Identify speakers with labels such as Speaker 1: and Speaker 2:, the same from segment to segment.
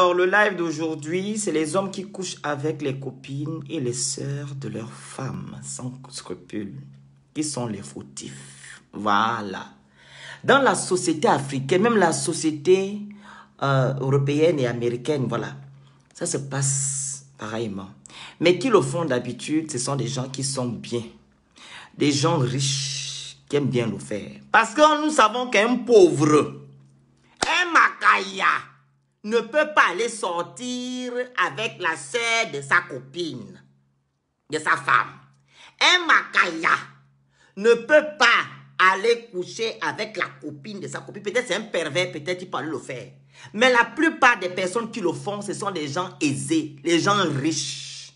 Speaker 1: Alors, le live d'aujourd'hui, c'est les hommes qui couchent avec les copines et les sœurs de leurs femmes sans scrupules, qui sont les fautifs. Voilà. Dans la société africaine, même la société européenne et américaine, voilà, ça se passe pareillement. Mais qui le font d'habitude, ce sont des gens qui sont bien. Des gens riches qui aiment bien le faire. Parce que nous savons qu'un pauvre, un macaya, ne peut pas aller sortir avec la sœur de sa copine, de sa femme. Un macaya ne peut pas aller coucher avec la copine de sa copine. Peut-être c'est un pervers, peut-être il peut aller le faire. Mais la plupart des personnes qui le font, ce sont des gens aisés, les gens riches.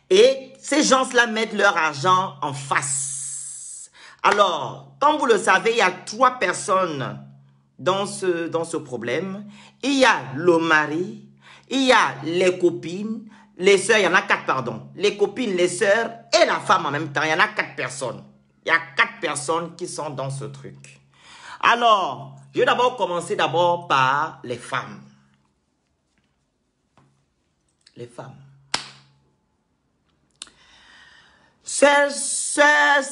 Speaker 1: Et ces gens-là mettent leur argent en face. Alors, comme vous le savez, il y a 3 personnes dans ce problème. Il y a le mari, il y a les copines, les sœurs, il y en a 4, pardon. Les copines, les sœurs et la femme en même temps. Il y en a 4 personnes. Il y a 4 personnes qui sont dans ce truc. Alors, je vais d'abord commencer par les femmes. Les femmes. Chères sœurs,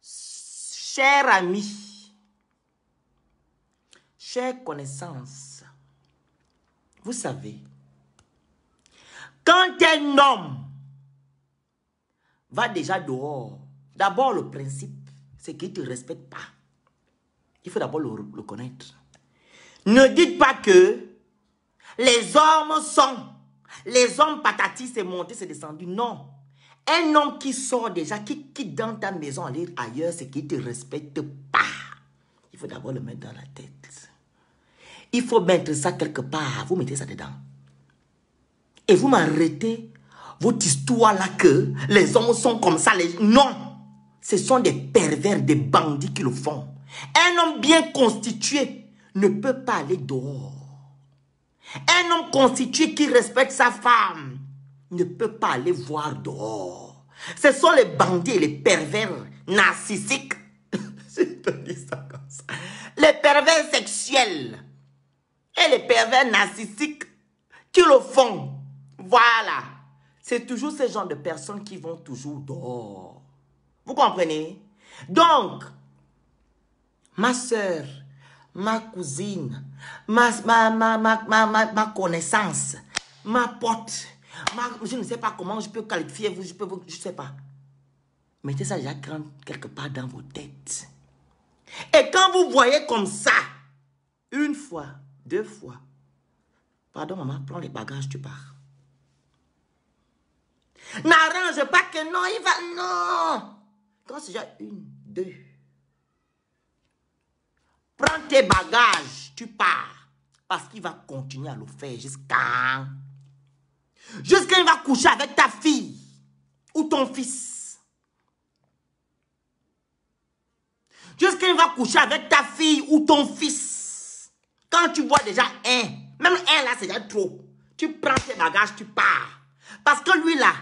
Speaker 1: chers amis, chères connaissances, vous savez, quand un homme va déjà dehors, d'abord le principe, c'est qu'il ne te respecte pas. Il faut d'abord le connaître. Ne dites pas que les hommes sont, les hommes patati, c'est monté, c'est descendu. Non. Un homme qui sort déjà, qui quitte dans ta maison, aller ailleurs, c'est qu'il ne te respecte pas. Il faut d'abord le mettre dans la tête. Il faut mettre ça quelque part. Vous mettez ça dedans. Et vous m'arrêtez votre histoire là que les hommes sont comme ça. Non. Ce sont des pervers, des bandits qui le font. Un homme bien constitué ne peut pas aller dehors. Un homme constitué qui respecte sa femme ne peut pas aller voir dehors. Ce sont les bandits et les pervers narcissiques. Je te dis ça comme ça. Les pervers sexuels et les pervers narcissiques qui le font. Voilà. C'est toujours ce genre de personnes qui vont toujours dehors. Vous comprenez? Donc, ma soeur, ma cousine, ma connaissance, ma pote, je ne sais pas comment je peux qualifier vous, je ne sais pas. Mettez ça déjà quelque part dans vos têtes. Et quand vous voyez comme ça, 1 fois, 2 fois, pardon maman, prends les bagages, tu pars. N'arrange pas que non, il va, non. Quand c'est déjà 1, 2, prends tes bagages, tu pars. Parce qu'il va continuer à le faire jusqu'à il va coucher avec ta fille ou ton fils. Jusqu'à il va coucher avec ta fille ou ton fils. Quand tu vois déjà même un là c'est déjà trop. Tu prends tes bagages, tu pars. Parce que lui là,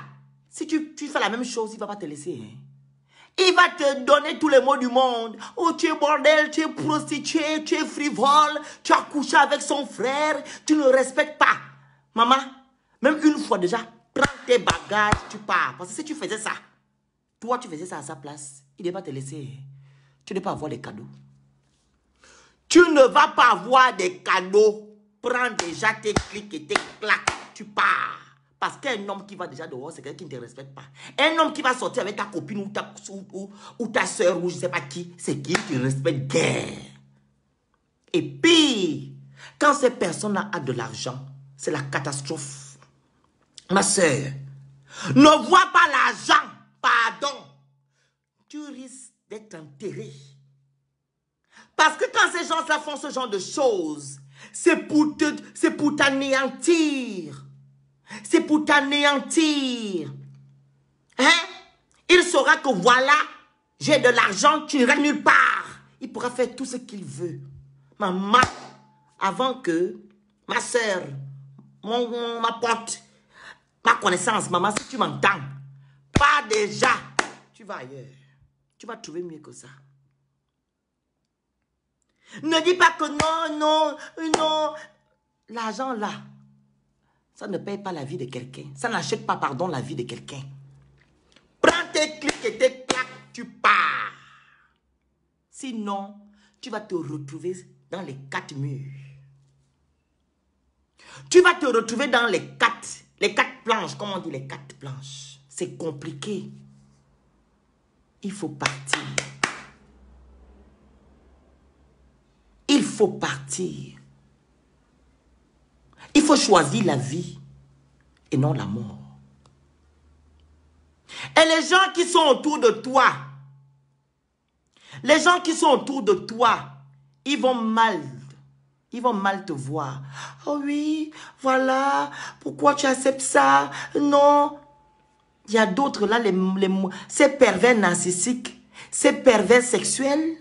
Speaker 1: si tu fais la même chose, il ne va pas te laisser. Hein. Il va te donner tous les mots du monde. Oh, tu es bordel, tu es prostituée, tu es frivole, tu as couché avec son frère, tu ne respectes pas. Maman, même 1 fois déjà, prends tes bagages, tu pars. Parce que si tu faisais ça, toi tu faisais ça à sa place, il ne va pas te laisser. Tu ne vas pas avoir les cadeaux. Tu ne vas pas avoir des cadeaux. Prends déjà tes clics et tes claques, tu pars. Parce qu'un homme qui va déjà dehors, c'est quelqu'un qui ne te respecte pas. Un homme qui va sortir avec ta copine ou ta soeur ou je ne sais pas qui, c'est qui ne te respecte guère. Et puis, quand ces personnes-là ont de l'argent, c'est la catastrophe. Ma soeur, ne vois pas l'argent, pardon. Tu risques d'être enterré. Parce que quand ces gens-là font ce genre de choses, c'est pour t'anéantir. C'est pour t'anéantir. Hein? Il saura que voilà, j'ai de l'argent, tu n'iras nulle part. Il pourra faire tout ce qu'il veut. Maman, avant que ma soeur, ma pote, ma connaissance, maman, si tu m'entends, pas déjà, tu vas ailleurs. Tu vas trouver mieux que ça. Ne dis pas que non, non, non. L'argent là, ça ne paye pas la vie de quelqu'un. Ça n'achète pas, pardon, la vie de quelqu'un. Prends tes clics et tes claques, tu pars. Sinon, tu vas te retrouver dans les 4 murs. Tu vas te retrouver dans les quatre planches. Comment on dit les 4 planches? C'est compliqué. Il faut partir. Il faut partir. Il faut choisir la vie et non la mort. Et les gens qui sont autour de toi, les gens qui sont autour de toi, ils vont mal te voir. Oh oui, voilà, pourquoi tu acceptes ça? Non. Il y a d'autres là, ces pervers narcissiques, ces pervers sexuels,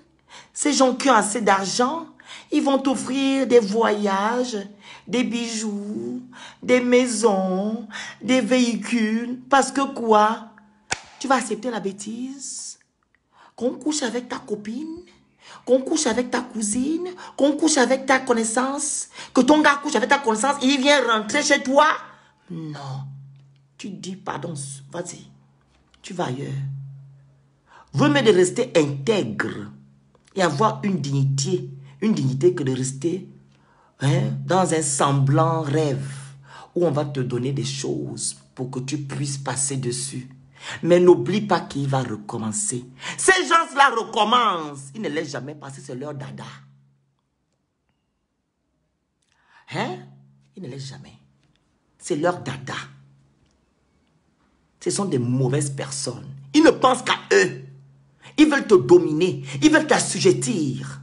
Speaker 1: ces gens qui ont assez d'argent, ils vont t'offrir des voyages, des bijoux, des maisons, des véhicules. Parce que quoi? Tu vas accepter la bêtise? Qu'on couche avec ta copine? Qu'on couche avec ta cousine? Qu'on couche avec ta connaissance? Que ton gars couche avec ta connaissance et il vient rentrer chez toi? Non. Tu dis pardon, vas-y. Tu vas ailleurs. Vaut mieux de rester intègre et avoir une dignité que de rester dans un semblant rêve où on va te donner des choses pour que tu puisses passer dessus. Mais n'oublie pas qu'il va recommencer. Ces gens-là recommencent. Ils ne laissent jamais passer, c'est leur dada. Ils ne laissent jamais. C'est leur dada. Ce sont des mauvaises personnes. Ils ne pensent qu'à eux. Ils veulent te dominer. Ils veulent t'assujettir.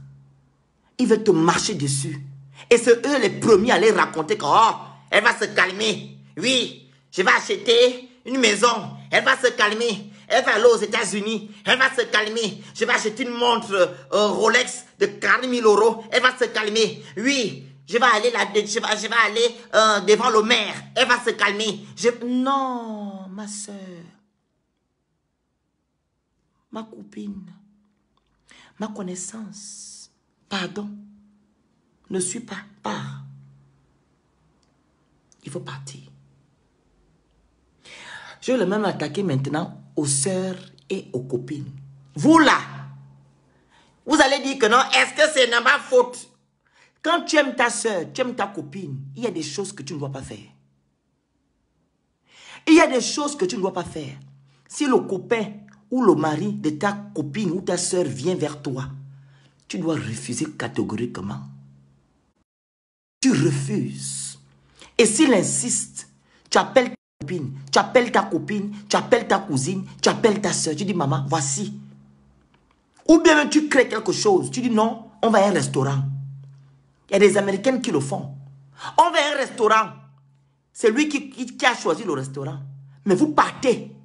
Speaker 1: Ils veulent te marcher dessus. Et c'est eux les premiers à aller raconter que, oh, elle va se calmer. Oui, je vais acheter une maison. Elle va se calmer. Elle va aller aux États-Unis. Elle va se calmer. Je vais acheter une montre Rolex de 40 000 €. Elle va se calmer. Oui, je vais aller, devant le maire. Elle va se calmer. Non, ma soeur. Ma copine. Ma connaissance. Pardon. Ne suis pas. Pars. Il faut partir. Je vais le même attaquer maintenant aux sœurs et aux copines. Vous là, vous allez dire que non, est-ce que c'est de ma faute? Quand tu aimes ta sœur, tu aimes ta copine, il y a des choses que tu ne dois pas faire. Il y a des choses que tu ne dois pas faire. Si le copain ou le mari de ta copine ou ta sœur vient vers toi, tu dois refuser catégoriquement. Tu refuses. Et s'il insiste, tu appelles ta copine, tu appelles ta copine, tu appelles ta cousine, tu appelles ta soeur, tu dis maman, voici. Ou bien même tu crées quelque chose, tu dis non, on va à un restaurant. Il y a des Américaines qui le font. On va à un restaurant. C'est lui qui a choisi le restaurant. Mais vous partez.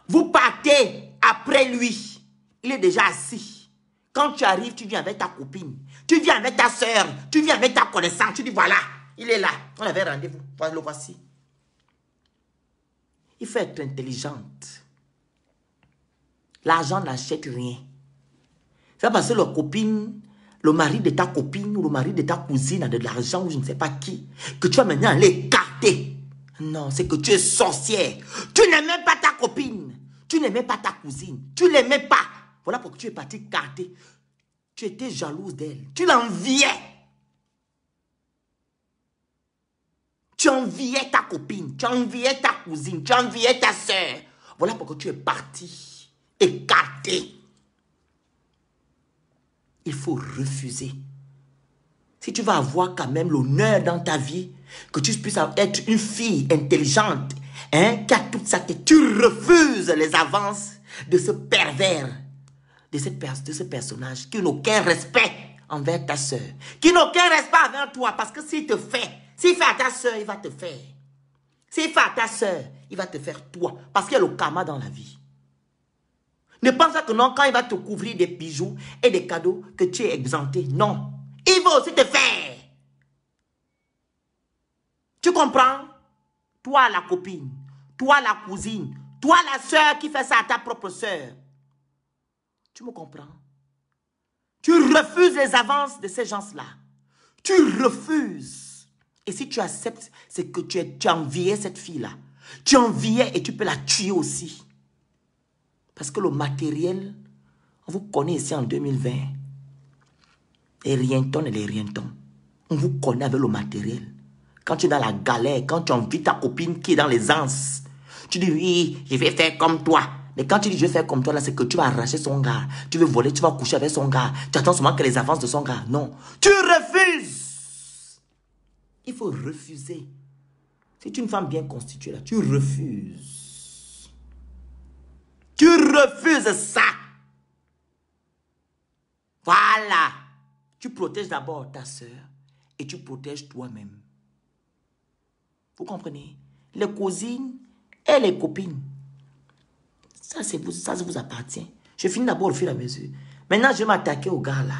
Speaker 1: Vous partez après lui. Il est déjà assis. Quand tu arrives, tu viens avec ta copine. Tu viens avec ta soeur. Tu viens avec ta connaissance. Tu dis voilà, il est là. On avait rendez-vous. Le voici. Il faut être intelligente. L'argent n'achète rien. C'est parce que leur copine, le mari de ta copine ou le mari de ta cousine a de l'argent ou je ne sais pas qui, que tu vas maintenant aller écarter. Non, c'est que tu es sorcière. Tu n'aimais pas ta copine. Tu n'aimais pas ta cousine. Tu ne l'aimais pas. Voilà pourquoi tu es parti écarter. Tu étais jalouse d'elle. Tu l'enviais. Tu enviais ta copine. Tu enviais ta cousine. Tu enviais ta soeur. Voilà pourquoi tu es parti écarter. Il faut refuser. Si tu vas avoir quand même l'honneur dans ta vie, que tu puisses être une fille intelligente, qui a toute sa tête, tu refuses les avances de ce pervers, de ce personnage qui n'a aucun respect envers ta soeur, qui n'a aucun respect envers toi, parce que s'il fait à ta soeur, il va te faire. S'il fait à ta soeur, il va te faire toi, parce qu'il y a le karma dans la vie. Ne pense pas que non, quand il va te couvrir des bijoux et des cadeaux, que tu es exempté. Non. Il va aussi te faire. Tu comprends? Toi, la copine. Toi, la cousine. Toi, la soeur qui fait ça à ta propre soeur. Tu me comprends? Tu refuses les avances de ces gens-là. Tu refuses. Et si tu acceptes, c'est que tu enviais cette fille-là. Tu enviais et tu peux la tuer aussi. Parce que le matériel, on vous connaît ici en 2020. Les rientons et les rientons. On vous connaît avec le matériel. Quand tu es dans la galère, quand tu envies ta copine qui est dans les anses, tu dis oui, je vais faire comme toi. Mais quand tu dis je vais faire comme toi, là, c'est que tu vas arracher son gars. Tu veux voler, tu vas coucher avec son gars. Tu attends seulement que les avances de son gars. Non. Tu refuses. Il faut refuser. Si tu es une femme bien constituée, là, tu refuses. Tu refuses ça. Voilà. Tu protèges d'abord ta soeur et tu protèges toi-même. Vous comprenez? Les cousines et les copines. Ça vous appartient. Je finis d'abord au fur et à mesure. Maintenant, je vais m'attaquer aux gars là.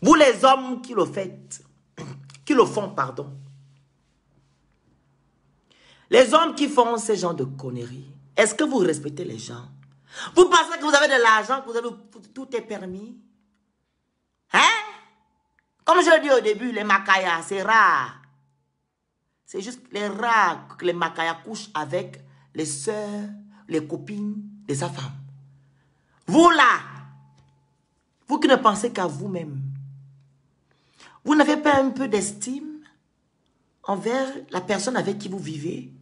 Speaker 1: Vous les hommes qui le faites, qui le font, pardon. Les hommes qui font ce genre de conneries, est-ce que vous respectez les gens? Vous pensez que vous avez de l'argent, que vous avez, tout est permis? Hein? Comme je l'ai dit au début, les macayas, c'est rare. C'est juste les rares que les macayas couchent avec les sœurs, les copines de sa femme. Vous là, vous qui ne pensez qu'à vous-même, vous n'avez pas un peu d'estime envers la personne avec qui vous vivez?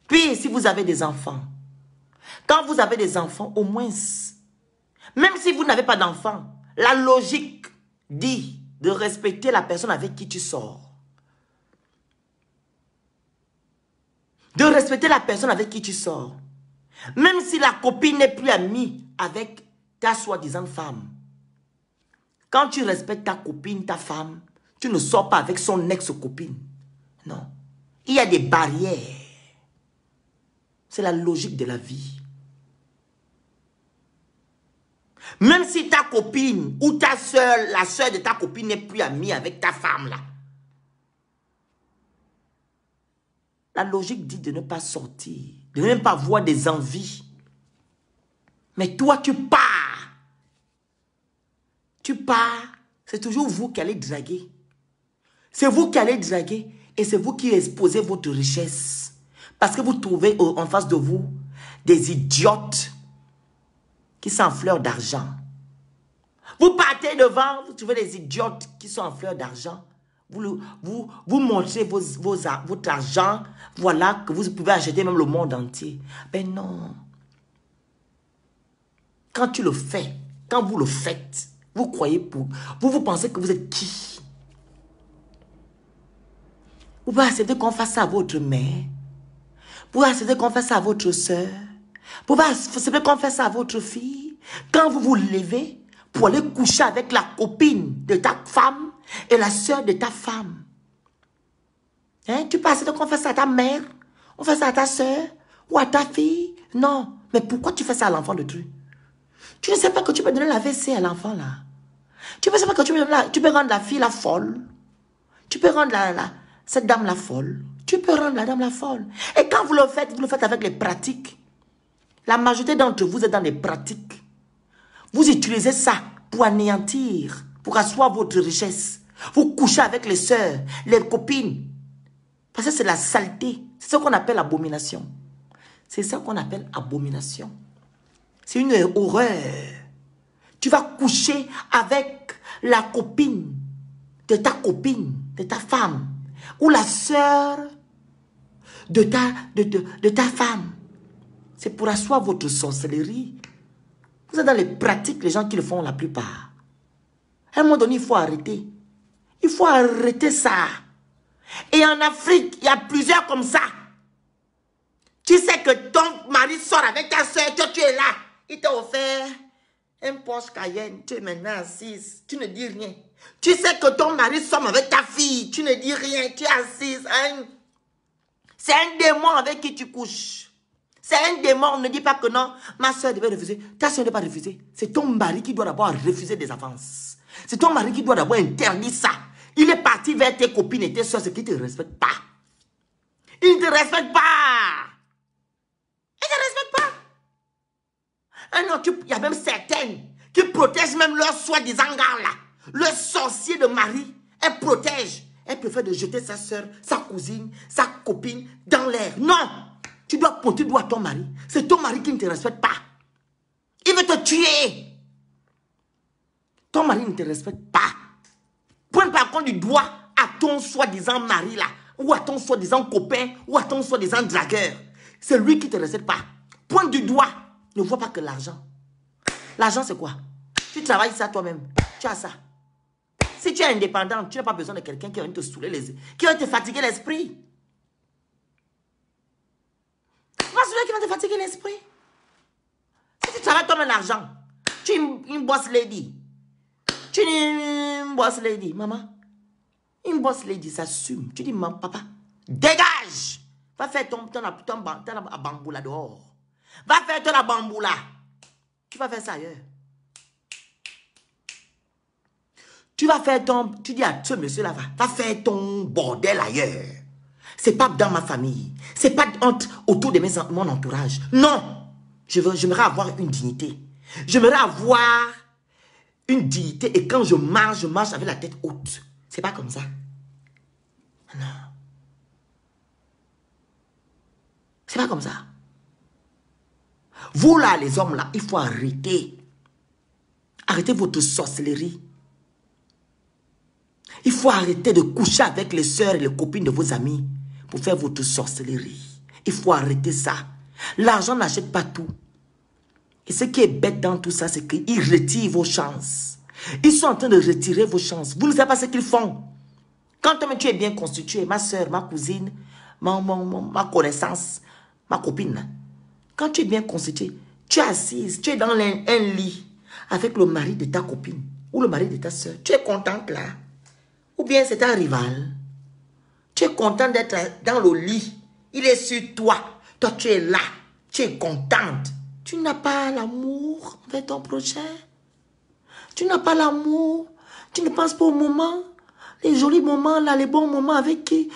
Speaker 1: Puis, si vous avez des enfants, quand vous avez des enfants, au moins, même si vous n'avez pas d'enfants, la logique dit de respecter la personne avec qui tu sors. De respecter la personne avec qui tu sors. Même si la copine n'est plus amie avec ta soi-disant femme. Quand tu respectes ta copine, ta femme, tu ne sors pas avec son ex-copine. Non. Il y a des barrières. C'est la logique de la vie. Même si ta copine ou ta soeur, la soeur de ta copine n'est plus amie avec ta femme là. La logique dit de ne pas sortir, de ne même pas avoir des envies. Mais toi, tu pars. Tu pars, c'est toujours vous qui allez draguer. C'est vous qui allez draguer et c'est vous qui exposez votre richesse. Parce que vous trouvez en face de vous des idiotes qui sont en fleur d'argent. Vous partez devant, vous trouvez des idiotes qui sont en fleur d'argent. Vous montrez votre argent, voilà, que vous pouvez acheter même le monde entier. Ben non. Quand tu le fais, quand vous le faites, vous croyez pour... Vous pensez que vous êtes qui? Vous pouvez accepter qu'on fasse ça à votre mère. Vous pouvez accepter qu'on fasse ça à votre soeur. Vous pouvez accepter qu'on fasse ça à votre fille. Quand vous vous levez pour aller coucher avec la copine de ta femme et la soeur de ta femme. Hein? Tu peux accepter qu'on fasse ça à ta mère? On fait ça à ta soeur? Ou à ta fille? Non. Mais pourquoi tu fais ça à l'enfant de Dieu? Tu ne sais pas que tu peux donner la WC à l'enfant là. Tu ne sais pas que tu peux rendre la fille la folle. Tu peux rendre cette dame la folle. Tu peux rendre la dame la folle. Et quand vous le faites avec les pratiques. La majorité d'entre vous êtes dans les pratiques. Vous utilisez ça pour anéantir, pour asseoir votre richesse. Vous couchez avec les sœurs, les copines. Parce que c'est la saleté. C'est ce qu'on appelle abomination. C'est ça qu'on appelle abomination. C'est une horreur. Tu vas coucher avec la copine de ta femme. Ou la sœur de ta femme. C'est pour asseoir votre sorcellerie. Vous êtes dans les pratiques, les gens qui le font la plupart. À un moment donné, il faut arrêter. Il faut arrêter ça. Et en Afrique, il y a plusieurs comme ça. Tu sais que ton mari sort avec ta soeur, toi tu es là. Il t'a offert un Porsche Cayenne, tu es maintenant assise, tu ne dis rien. Tu sais que ton mari sort avec ta fille, tu ne dis rien, tu es assise. Hein? C'est un démon avec qui tu couches. C'est un démon, ne dis pas que non, ma soeur devait refuser. Ta soeur ne doit pas refuser. C'est ton mari qui doit d'abord refuser des avances. C'est ton mari qui doit d'abord interdire ça. Il est parti vers tes copines et tes soeurs, c'est qu'ils ne te respectent pas. Ils ne te respectent pas. Ils ne te respectent pas. Ah non, il y a même certaines qui protègent même leur soi-disant gars là. Le sorcier de mari, elle protège. Elle préfère de jeter sa soeur, sa cousine, sa copine dans l'air. Non! Tu dois pointer le doigt à ton mari. C'est ton mari qui ne te respecte pas. Il veut te tuer. Ton mari ne te respecte pas. Pointe par contre du doigt à ton soi-disant mari là, ou à ton soi-disant copain, ou à ton soi-disant dragueur. C'est lui qui ne te respecte pas. Pointe du doigt. Ne vois pas que l'argent. L'argent c'est quoi? Tu travailles ça toi-même. Tu as ça. Si tu es indépendant, tu n'as pas besoin de quelqu'un qui va te saouler qui va te fatiguer l'esprit. C'est pas celui qui va te fatiguer l'esprit. Si tu travailles toi-même l'argent, tu es une boss lady. Tu es une boss lady, maman. Une boss lady s'assume. Tu dis, maman, papa, dégage. Va faire ton bambou là dehors. Va faire ton bambou là. Tu vas faire ça ailleurs. Tu vas faire ton... Tu dis à ce monsieur-là, va faire ton bordel ailleurs. C'est pas dans ma famille. C'est pas autour de mon entourage. Non. J'aimerais avoir une dignité. J'aimerais avoir une dignité. Et quand je marche avec la tête haute. C'est pas comme ça. Non. C'est pas comme ça. Vous là, les hommes là, il faut arrêter. Arrêtez votre sorcellerie. Il faut arrêter de coucher avec les sœurs et les copines de vos amis pour faire votre sorcellerie. Il faut arrêter ça. L'argent n'achète pas tout. Et ce qui est bête dans tout ça, c'est qu'ils retirent vos chances. Ils sont en train de retirer vos chances. Vous ne savez pas ce qu'ils font. Quand toi-même tu es bien constitué, ma soeur, ma cousine, ma connaissance, ma copine, quand tu es bien constitué, tu es assise, tu es dans un lit avec le mari de ta copine ou le mari de ta soeur. Tu es contente là. Ou bien c'est un rival. Tu es content d'être dans le lit. Il est sur toi. Toi, tu es là. Tu es contente. Tu n'as pas l'amour avec ton prochain. Tu n'as pas l'amour. Tu ne penses pas au moment. Les jolis moments là, les bons moments avec qui?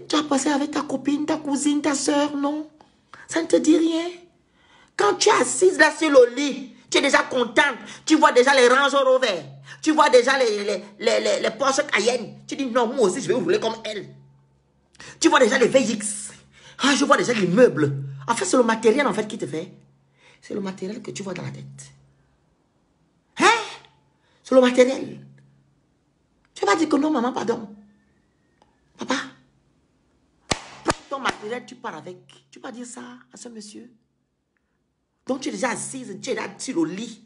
Speaker 1: Tu as passé avec ta copine, ta cousine, ta soeur, non? Ça ne te dit rien. Quand tu es assise là sur le lit, tu es déjà contente. Tu vois déjà les Range Rover. Tu vois déjà les Porsche Cayenne. Tu dis non, moi aussi je vais rouler comme elle. Tu vois déjà les VX. Ah, je vois déjà les meubles. En fait, c'est le matériel en fait qui te fait. C'est le matériel que tu vois dans la tête. Hein? C'est le matériel. Tu vas dire que non, maman, pardon. Papa, prends ton matériel, tu pars avec. Tu vas dire ça à ce monsieur. Donc tu es déjà assise, tu es là sur le lit.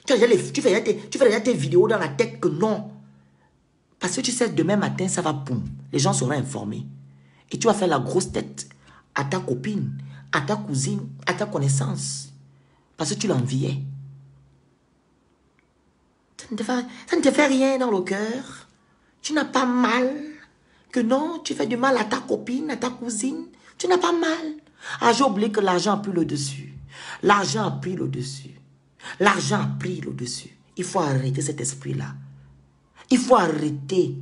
Speaker 1: Tu fais déjà tes vidéos dans la tête que non. Parce que tu sais, demain matin, ça va boum. Les gens seront informés. Et tu vas faire la grosse tête à ta copine, à ta cousine, à ta connaissance. Parce que tu l'enviais. Ça ne te fait rien dans le cœur. Tu n'as pas mal. Que non, tu fais du mal à ta copine, à ta cousine. Tu n'as pas mal. Ah, j'ai oublié que l'argent a pris le dessus. L'argent a pris le dessus. L'argent a pris le dessus. Il faut arrêter cet esprit-là. Il faut arrêter.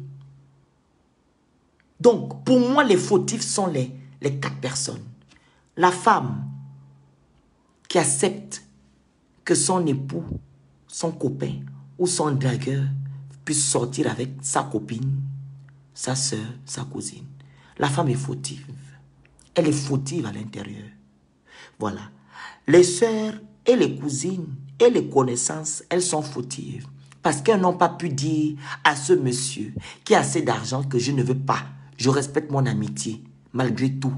Speaker 1: Donc, pour moi, les fautifs sont les 4 personnes. La femme qui accepte que son époux, son copain ou son dragueur puisse sortir avec sa copine, sa soeur, sa cousine. La femme est fautive. Elle est fautive à l'intérieur. Voilà. Les sœurs et les cousines et les connaissances, elles sont fautives. Parce qu'elles n'ont pas pu dire à ce monsieur qui a assez d'argent que je ne veux pas. Je respecte mon amitié. Malgré tout,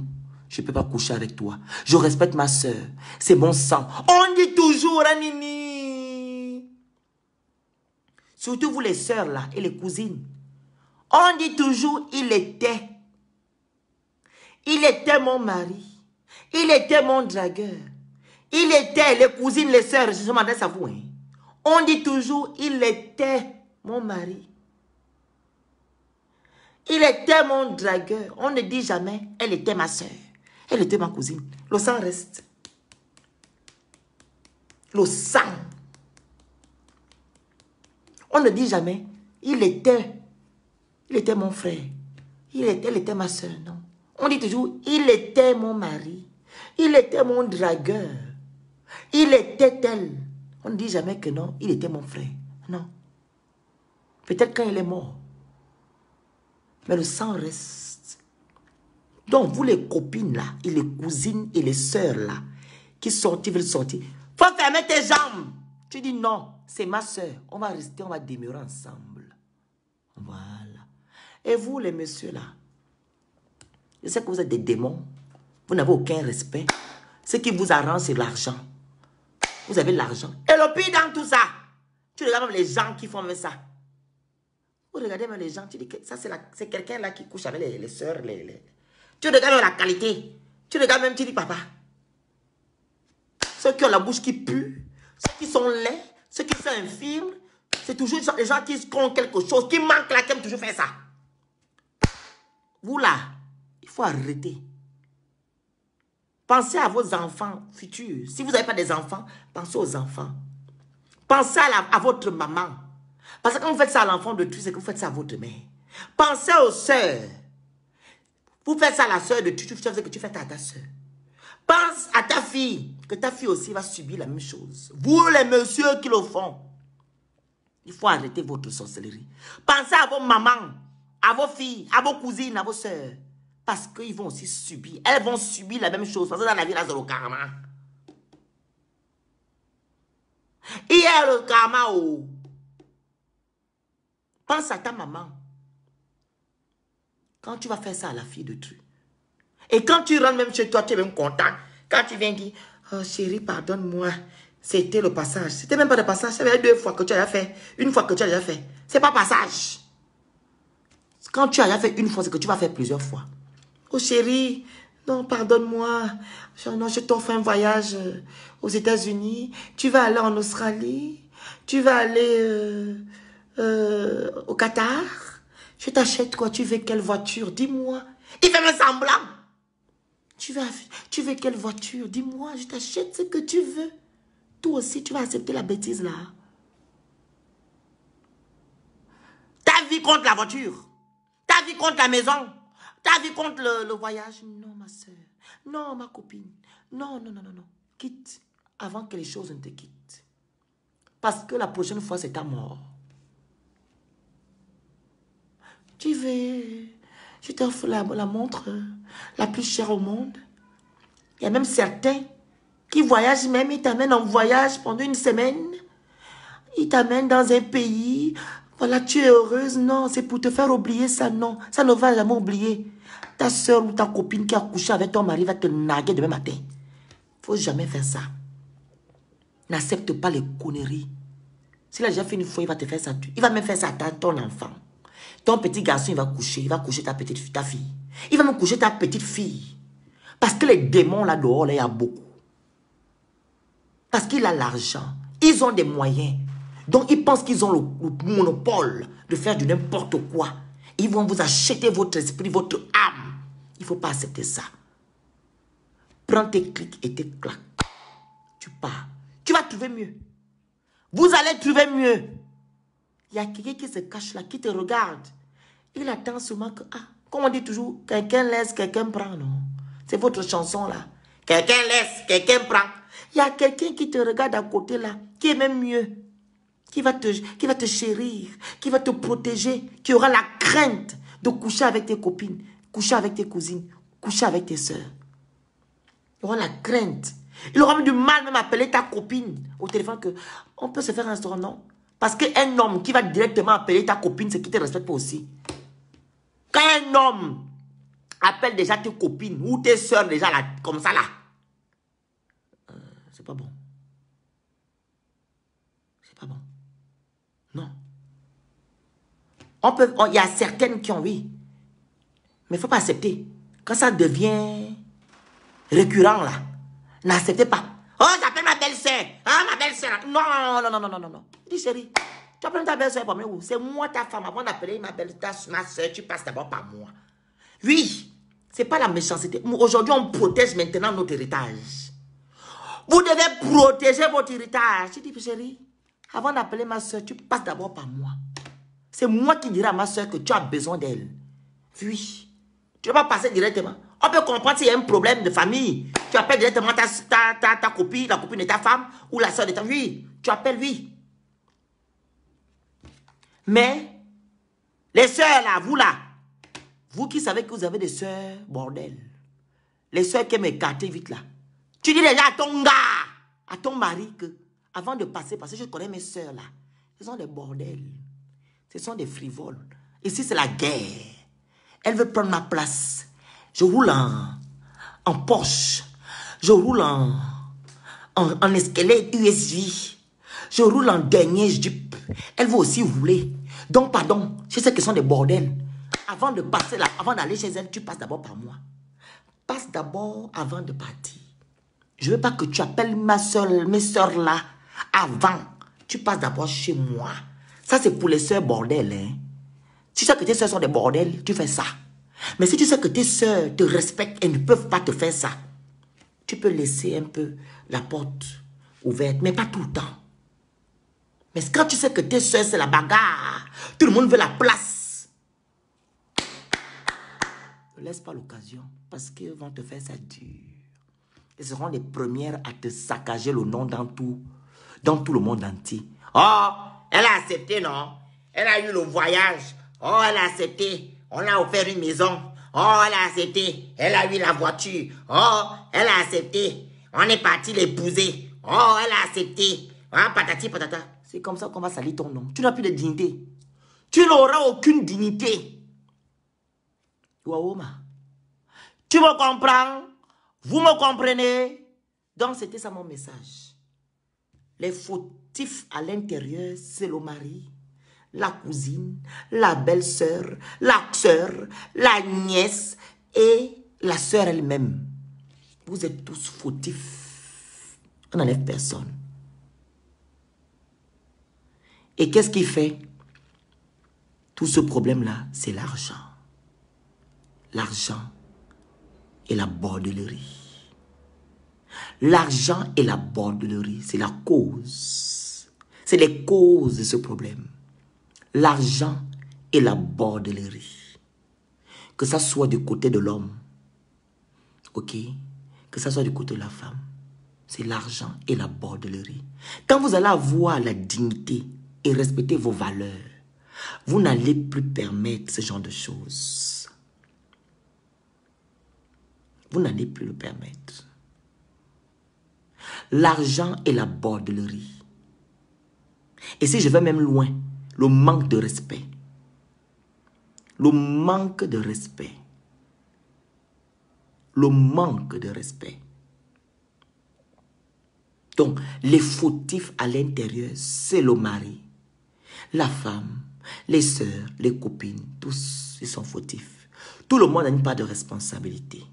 Speaker 1: je ne peux pas coucher avec toi. Je respecte ma soeur. C'est mon sang. On dit toujours, Anini. Surtout vous les sœurs là et les cousines. On dit toujours, il était. Il était mon mari. Il était mon dragueur. Il était, les cousines, les sœurs, je m'adresse à vous. Hein. On dit toujours, il était mon mari. Il était mon dragueur. On ne dit jamais, elle était ma soeur. Elle était ma cousine. Le sang reste. Le sang. On ne dit jamais, il était mon frère. Elle était ma soeur, non. On dit toujours, il était mon mari. Il était mon dragueur. Il était elle. On ne dit jamais que non, il était mon frère. Non. Peut-être quand il est mort. Mais le sang reste. Donc, vous les copines là, et les cousines et les sœurs là, qui sortent, qui veulent sortir, faut fermer tes jambes. Tu dis non, c'est ma sœur. On va rester, on va demeurer ensemble. Voilà. Et vous les messieurs là, je sais que vous êtes des démons. Vous n'avez aucun respect. Ce qui vous arrange, c'est l'argent. Vous avez l'argent. Et le pire dans tout ça, tu regardes même les gens qui font même ça. Vous regardez même les gens, tu dis que ça c'est quelqu'un là qui couche avec les soeurs. Tu regardes même la qualité. Tu regardes même, tu dis papa. Ceux qui ont la bouche qui pue, ceux qui sont laids, ceux qui sont infirmes, c'est toujours les gens qui ont quelque chose, qui manquent là, qui aiment toujours faire ça. Vous là, il faut arrêter. Pensez à vos enfants futurs. Si vous n'avez pas des enfants, pensez aux enfants. Pensez à votre maman. Parce que quand vous faites ça à l'enfant de tu, c'est que vous faites ça à votre mère. Pensez aux sœurs. Vous faites ça à la sœur de tu, c'est que tu fais ça à ta sœur. Pense à ta fille, que ta fille aussi va subir la même chose. Vous les messieurs qui le font, il faut arrêter votre sorcellerie. Pensez à vos mamans, à vos filles, à vos cousines, à vos sœurs. Parce qu'ils vont aussi subir. Elles vont subir la même chose. Parce que dans la vie, là, c'est le karma. Il y a le karma. Oh. Pense à ta maman. Quand tu vas faire ça à la fille de Dieu. Et quand tu rentres même chez toi, tu es même content. Quand tu viens dire, oh chérie, pardonne-moi. C'était le passage. C'était même pas le passage. C'était 2 fois que tu as fait. Une fois que tu as déjà fait. C'est pas passage. Quand tu as déjà fait une fois, c'est que tu vas faire plusieurs fois. Oh chérie, non, pardonne-moi. Non, je t'offre un voyage aux États-Unis. Tu vas aller en Australie. Tu vas aller au Qatar. Je t'achète quoi? Tu veux quelle voiture? Dis-moi. Il fait me semblant. Tu veux quelle voiture? Dis-moi, je t'achète ce que tu veux. Toi aussi, tu vas accepter la bêtise là. Ta vie contre la voiture. Ta vie contre la maison. Ta vie contre le voyage. Non, ma soeur. Non, ma copine. Non, non, non, non, non. Quitte avant que les choses ne te quittent. Parce que la prochaine fois, c'est ta mort. Tu veux... Je t'offre la montre la plus chère au monde. Il y a même certains qui voyagent même. Ils t'amènent en voyage pendant une semaine. Ils t'amènent dans un pays... Voilà, tu es heureuse. Non, c'est pour te faire oublier ça. Non, ça ne va jamais oublier. Ta soeur ou ta copine qui a couché avec ton mari va te narguer demain matin. Il ne faut jamais faire ça. N'accepte pas les conneries. S'il a déjà fait une fois, il va te faire ça. Il va même faire ça à ton enfant. Ton petit garçon, il va coucher ta fille. Il va même coucher ta petite fille. Parce que les démons là dehors, là, il y a beaucoup. Parce qu'il a l'argent. Ils ont des moyens. Donc, ils pensent qu'ils ont le monopole de faire du n'importe quoi. Ils vont vous acheter votre esprit, votre âme. Il ne faut pas accepter ça. Prends tes clics et tes claques. Tu pars. Tu vas trouver mieux. Vous allez trouver mieux. Il y a quelqu'un qui se cache là, qui te regarde. Il attend seulement que... Ah, comme on dit toujours, quelqu'un laisse, quelqu'un prend, non? C'est votre chanson là. Quelqu'un laisse, quelqu'un prend. Il y a quelqu'un qui te regarde à côté là, qui est même mieux. Qui va te chérir, qui va te protéger, qui aura la crainte de coucher avec tes copines, coucher avec tes cousines, coucher avec tes soeurs. Il aura la crainte. Il aura du mal même à appeler ta copine au téléphone que on peut se faire un restaurant, non? Parce qu'un homme qui va directement appeler ta copine, c'est qui te respecte pas aussi. Quand un homme appelle déjà tes copines ou tes soeurs déjà là, comme ça là, c'est pas bon. C'est pas bon. Non. Il y a certaines qui ont, oui. Mais il ne faut pas accepter. Quand ça devient récurrent, là, n'acceptez pas. Oh, j'appelle ma belle-sœur. Ah, ma belle-sœur. Non, non, non, non, non, non, non. Dis, chérie, tu appelles ta belle-sœur pour moi où? C'est moi ta femme. Avant d'appeler ma soeur, tu passes d'abord par moi. Oui, ce n'est pas la méchanceté. Aujourd'hui, on protège maintenant notre héritage. Vous devez protéger votre héritage. Tu dis, chérie, avant d'appeler ma soeur, tu passes d'abord par moi. C'est moi qui dirai à ma soeur que tu as besoin d'elle. Oui. Tu ne vas pas passer directement. On peut comprendre s'il y a un problème de famille. Tu appelles directement ta copine, la copine de ta femme ou la soeur de ta fille. tu appelles, oui. Mais, les sœurs là, vous qui savez que vous avez des sœurs, bordel. Les sœurs qui m'écartent vite là. Tu dis déjà à ton gars, à ton mari que, avant de passer, parce que je connais mes sœurs là, ce sont des bordels. Ce sont des frivoles. Ici, c'est la guerre. Elle veut prendre ma place. Je roule en Porsche. Je roule en escalade USV. Je roule en dernier Jeep. Elle veut aussi rouler. Donc, pardon, je sais que ce sont des bordels. Avant de passer là, avant d'aller chez elle, tu passes d'abord par moi. Passe d'abord avant de partir. Je ne veux pas que tu appelles mes soeurs là avant. Tu passes d'abord chez moi. Ça, c'est pour les soeurs bordel. Hein. Si tu sais que tes soeurs sont des bordels, tu fais ça. Mais si tu sais que tes soeurs te respectent et ne peuvent pas te faire ça, tu peux laisser un peu la porte ouverte, mais pas tout le temps. Mais quand tu sais que tes soeurs, c'est la bagarre, tout le monde veut la place, ne laisse pas l'occasion parce qu'ils vont te faire ça dur. Ils seront les premières à te saccager le nom dans tout le monde entier. Oh, elle a accepté, non? Elle a eu le voyage. Oh, elle a accepté. On a offert une maison. Oh, elle a accepté. Elle a eu la voiture. Oh, elle a accepté. On est parti l'épouser. Oh, elle a accepté. Ah, patati patata. C'est comme ça qu'on va salir ton nom. Tu n'as plus de dignité. Tu n'auras aucune dignité. Waouh, tu me comprends? Vous me comprenez? Donc, c'était ça mon message. Les fautifs à l'intérieur, c'est le mari, la cousine, la belle-sœur, la sœur, la nièce et la sœur elle-même. Vous êtes tous fautifs. On n'enlève personne. Et qu'est-ce qui fait tout ce problème-là? C'est l'argent. L'argent et la bordellerie. L'argent et la bordellerie, c'est la cause. C'est les causes de ce problème. L'argent et la bordellerie. Que ça soit du côté de l'homme, ok? Que ça soit du côté de la femme. C'est l'argent et la bordellerie. Quand vous allez avoir la dignité et respecter vos valeurs, vous n'allez plus permettre ce genre de choses. Vous n'allez plus le permettre. L'argent et la bordellerie. Et si je vais même loin, le manque de respect. Le manque de respect. Le manque de respect. Donc, les fautifs à l'intérieur, c'est le mari, la femme, les sœurs, les copines, tous, ils sont fautifs. Tout le monde n'a une part de responsabilité.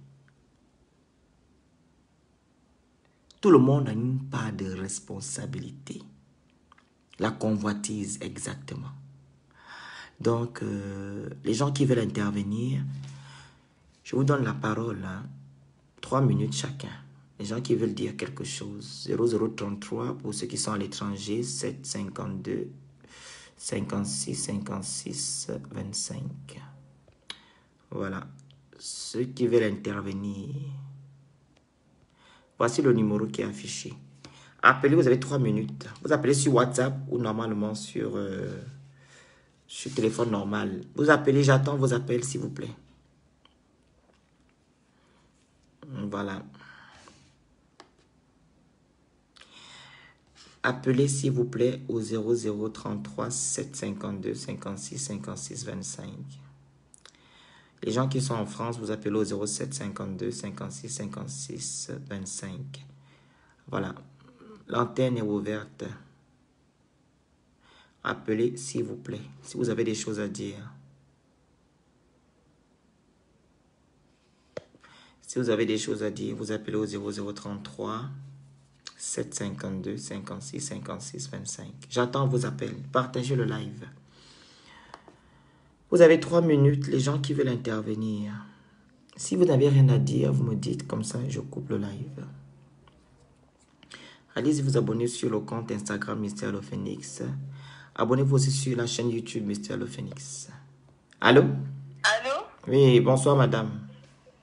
Speaker 1: Tout le monde a une part de responsabilité. La convoitise, exactement. Donc, les gens qui veulent intervenir, je vous donne la parole. Hein, 3 minutes chacun. Les gens qui veulent dire quelque chose. 0033 pour ceux qui sont à l'étranger. 752 56 56 25. Voilà. Ceux qui veulent intervenir. Voici le numéro qui est affiché. Appelez, vous avez 3 minutes. Vous appelez sur WhatsApp ou normalement sur téléphone normal. Vous appelez, j'attends vos appels s'il vous plaît. Voilà. Appelez s'il vous plaît au 0033 752 56 56 25. Les gens qui sont en France, vous appelez au 07 52 56 56 25. Voilà. L'antenne est ouverte. Appelez s'il vous plaît, si vous avez des choses à dire. Si vous avez des choses à dire, vous appelez au 0033 752 56 56 25. J'attends vos appels. Partagez le live. Vous avez 3 minutes, les gens qui veulent intervenir. Si vous n'avez rien à dire, vous me dites comme ça, je coupe le live. Allez-y vous abonner sur le compte Instagram Mystère Le Phénix. Abonnez-vous aussi sur la chaîne YouTube Mystère Le Phénix. Allô?
Speaker 2: Allô?
Speaker 1: Oui, bonsoir madame.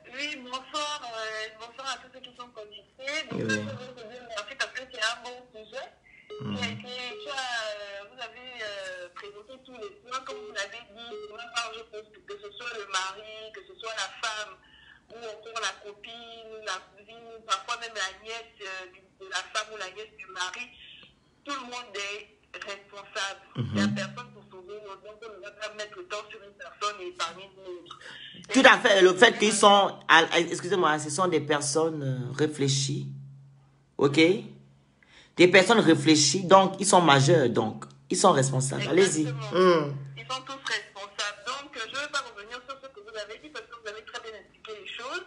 Speaker 2: Oui, bonsoir. Bonsoir à tous ceux qui sont connectés. Donc,
Speaker 1: Oui.
Speaker 2: je veux vous dire merci parce que c'est un bon sujet. Vous avez présenté tous les points, comme vous l'avez dit. Moi, je pense que ce soit le mari, que ce soit la femme, ou encore la copine, la cousine, parfois même la nièce de la femme ou la nièce du mari, tout le monde est responsable. Il n'y a personne pour sauver l'autre, donc on ne va pas mettre le temps sur une personne et épargner l'autre.
Speaker 1: Tout à fait. Le fait qu'ils sont, excusez-moi, ce sont des personnes réfléchies. OK? Des personnes réfléchies, donc ils sont majeurs, donc ils sont responsables. Allez-y.
Speaker 2: Ils sont tous responsables. Donc, je ne vais pas revenir sur ce que vous avez dit parce que vous avez très bien expliqué les choses.